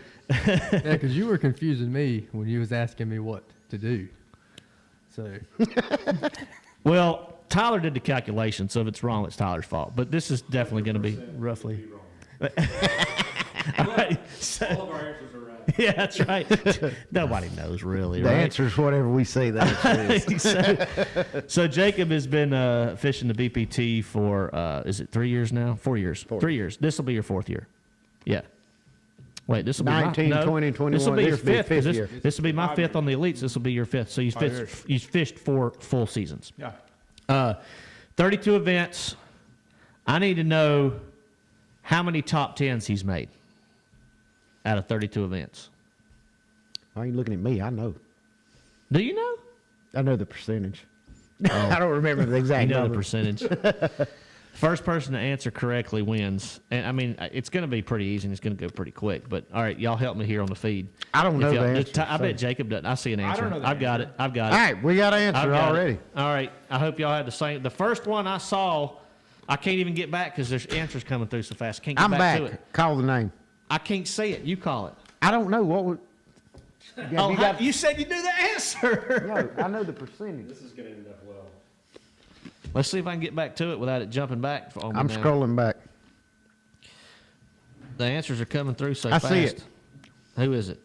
Yeah, because you were confusing me when you was asking me what to do. So Well, Tyler did the calculation, so if it's wrong, it's Tyler's fault. But this is definitely going to be roughly. All right. So, all of our answers are right. yeah, that's right. Nobody knows really, The right? answer is whatever we say the answer is. so Jacob has been fishing the BPT for, is it 3 years now? 4 years. 3 years. This will be your 4th year. Yeah. Wait, this will be 19, my, no, 20, 21. This will be your This will be fifth. 'cause fifth year. This will be my 5th on the elites. This will be your 5th. So you fished 4 full seasons. Yeah. 32 events. I need to know how many top 10s he's made out of 32 events. Why are you looking at me? I know. Do you know? I know the percentage. I don't remember the exact You know the number. percentage. First person to answer correctly wins. And I mean, it's going to be pretty easy and it's going to go pretty quick. But all right, y'all help me here on the feed. I don't know If y'all- the just answer, I so- bet Jacob doesn't. I see an answer. don't know the I've got it. answer. I've got All it. right, we got an I've answer got already. it. All right. I hope y'all had the same. The first one I saw, I can't even get back because there's answers coming through so fast. Can't get I'm back to back. it. Call the name. I can't see it. You call it. I don't know what would. Oh, you got, you said you knew the answer. no, I know the percentage. This is going to end up well. Let's see if I can get back to it without it jumping back. On me I'm now. scrolling back. The answers are coming through so I fast. see it. Who is it?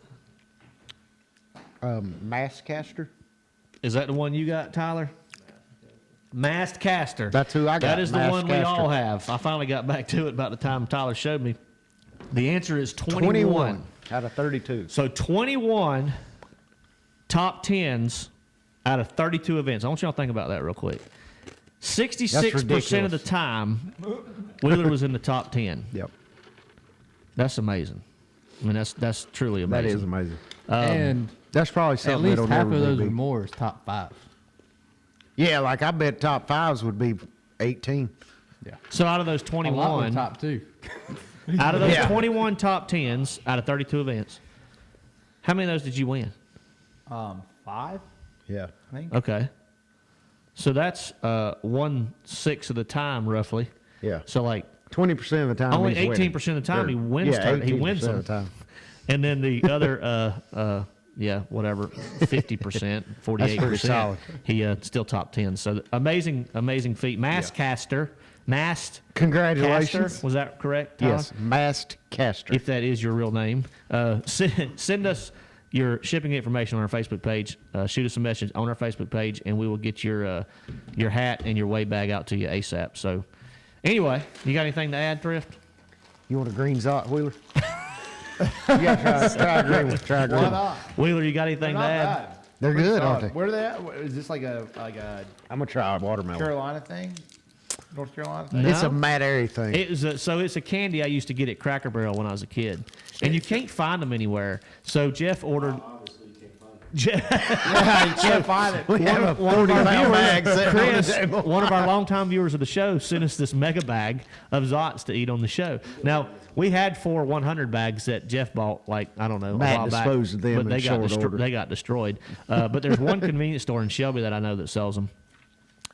Mastcaster. Is that the one you got, Tyler? Mast caster. That's who I got, That is the Mast one we caster. all have. I finally got back to it about the time Tyler showed me. The answer is 21 out of 32. So 21 top 10s out of 32 events. I want y'all to think about that real quick. 66% of the ridiculous. time, Wheeler was in the top 10. Yep, That's amazing. I mean, that's truly amazing. that is amazing. And That's probably at something least that'll half never of those be. or more is top 5. Yeah, like I bet top 5s would be 18. Yeah. So out of those A lot 21, were top 2. out of those Yeah. 21 top 10s out of 32 events, how many of those did you win? 5, Yeah. I think. Okay. So that's 1/6 of the time, roughly. Yeah. So like 20% of the time. only he's winning. 18% of the time Or- he wins. Yeah, He wins 18% them. of the time. And then the other, whatever, 50%, 48%. solid. He still top 10. So amazing feat. Mast caster, Mast Congratulations. Caster. Was that correct, Tyler? Yes, Mast Caster. If that is your real name. Send us your shipping information on our Facebook page. Shoot us a message on our Facebook page, and we will get your hat and your weigh bag out to you ASAP. So, anyway, you got anything to add, Thrift? You want a green Zott, Wheeler? You got to try a green one. Try a green Why one. not? Wheeler, you got anything to Not add? bad. They're Pretty good, solid. aren't they? Where are they at? Is this like a I'm going to try a watermelon. Carolina thing? North Carolina thing? No. It's a Matt Arey thing. It's a candy I used to get at Cracker Barrel when I was a kid, and you can't find them anywhere. So Jeff ordered. Yeah, you can't find it. We have a One of our 40-pound viewers, bag sitting on the Chris, table. one of our longtime viewers of the show, sent us this mega bag of Zotts to eat on the show. Now, we had 4 100 bags that Jeff bought, like, I don't know, Matt a while back. disposed of them but they in got short order. They got destroyed. But there's one convenience store in Shelby that I know that sells them.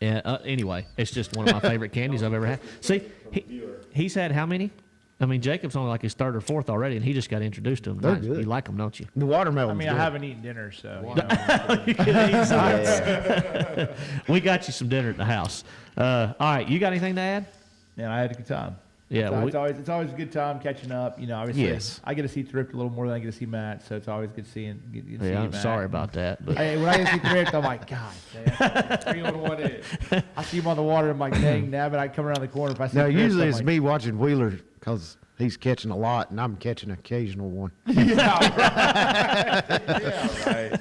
Anyway, it's just one of my favorite candies I've ever had. See, he's had how many? I mean, Jacob's only like his 3rd or 4th already, and he just got introduced to them. They're Nice. good. You like them, don't you? The watermelon. I mean, I haven't eaten dinner, so. You know. You can eat Zotts. We got you some dinner at the house. All right, you got anything to add? Yeah, I had a good time. Yeah, So well, it's always a good time catching up. You know, obviously, Yes. I get to see Thrift a little more than I get to see Matt, so it's always good seeing. Get to see yeah, you, I'm Matt. sorry about that. But Hey, when I get to see Thrift, I'm like, God, damn, 301 is. I see him on the water. I'm like, dang, nabbit. I come around the corner if I see. No, Thrift, usually I'm it's like, me watching Wheeler because he's catching a lot and I'm catching an occasional one. Yeah, right.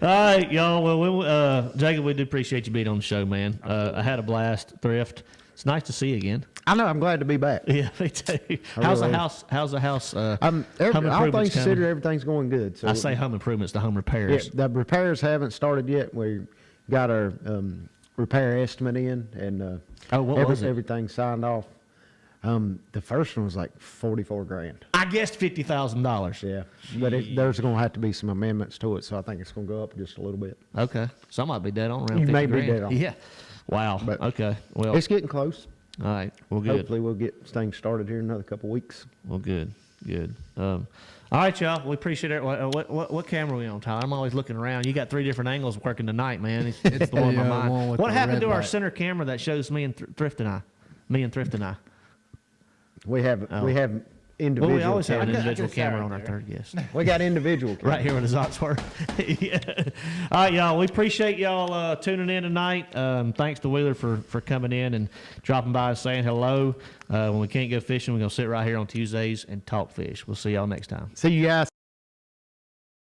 all right, y'all. Well, Jacob, we do appreciate you being on the show, man. I had a blast. Thrift. It's nice to see you again. I know. I'm glad to be back. Yeah, me too. How's the really am. house? How's the house? All home things improvements considered, coming? everything's going good. So I say home improvements, the home yeah, repairs. the repairs haven't started yet. We got our repair estimate in, and What was it? everything's signed off. The first one was like 44 grand. I guessed $50,000. Yeah, but there's going to have to be some amendments to it, so I think it's going to go up just a little bit. Okay, so I might be dead on around. You 50 may be grand. dead on. Yeah. Wow. But okay. Well. It's getting close. All right. Well, good. Hopefully, we'll get things started here in another couple weeks. Well, good. Good. All right, y'all. We appreciate it. What camera are we on, Tyler? I'm always looking around. You got 3 different angles working tonight, man. It's the one in my The, mind. one with What the happened red to our light. center camera that shows me and Thrift and I? Me and Thrift and I. We have individual. Well, we always have an cameras. individual I can camera say on our right third guest. We got individual. Right cameras. here with the Zotts were. Yeah. All right, y'all. We appreciate y'all tuning in tonight. Thanks to Wheeler for coming in and dropping by and saying hello. When we can't go fishing, we're going to sit right here on Tuesdays and talk fish. We'll see y'all next time. See you guys.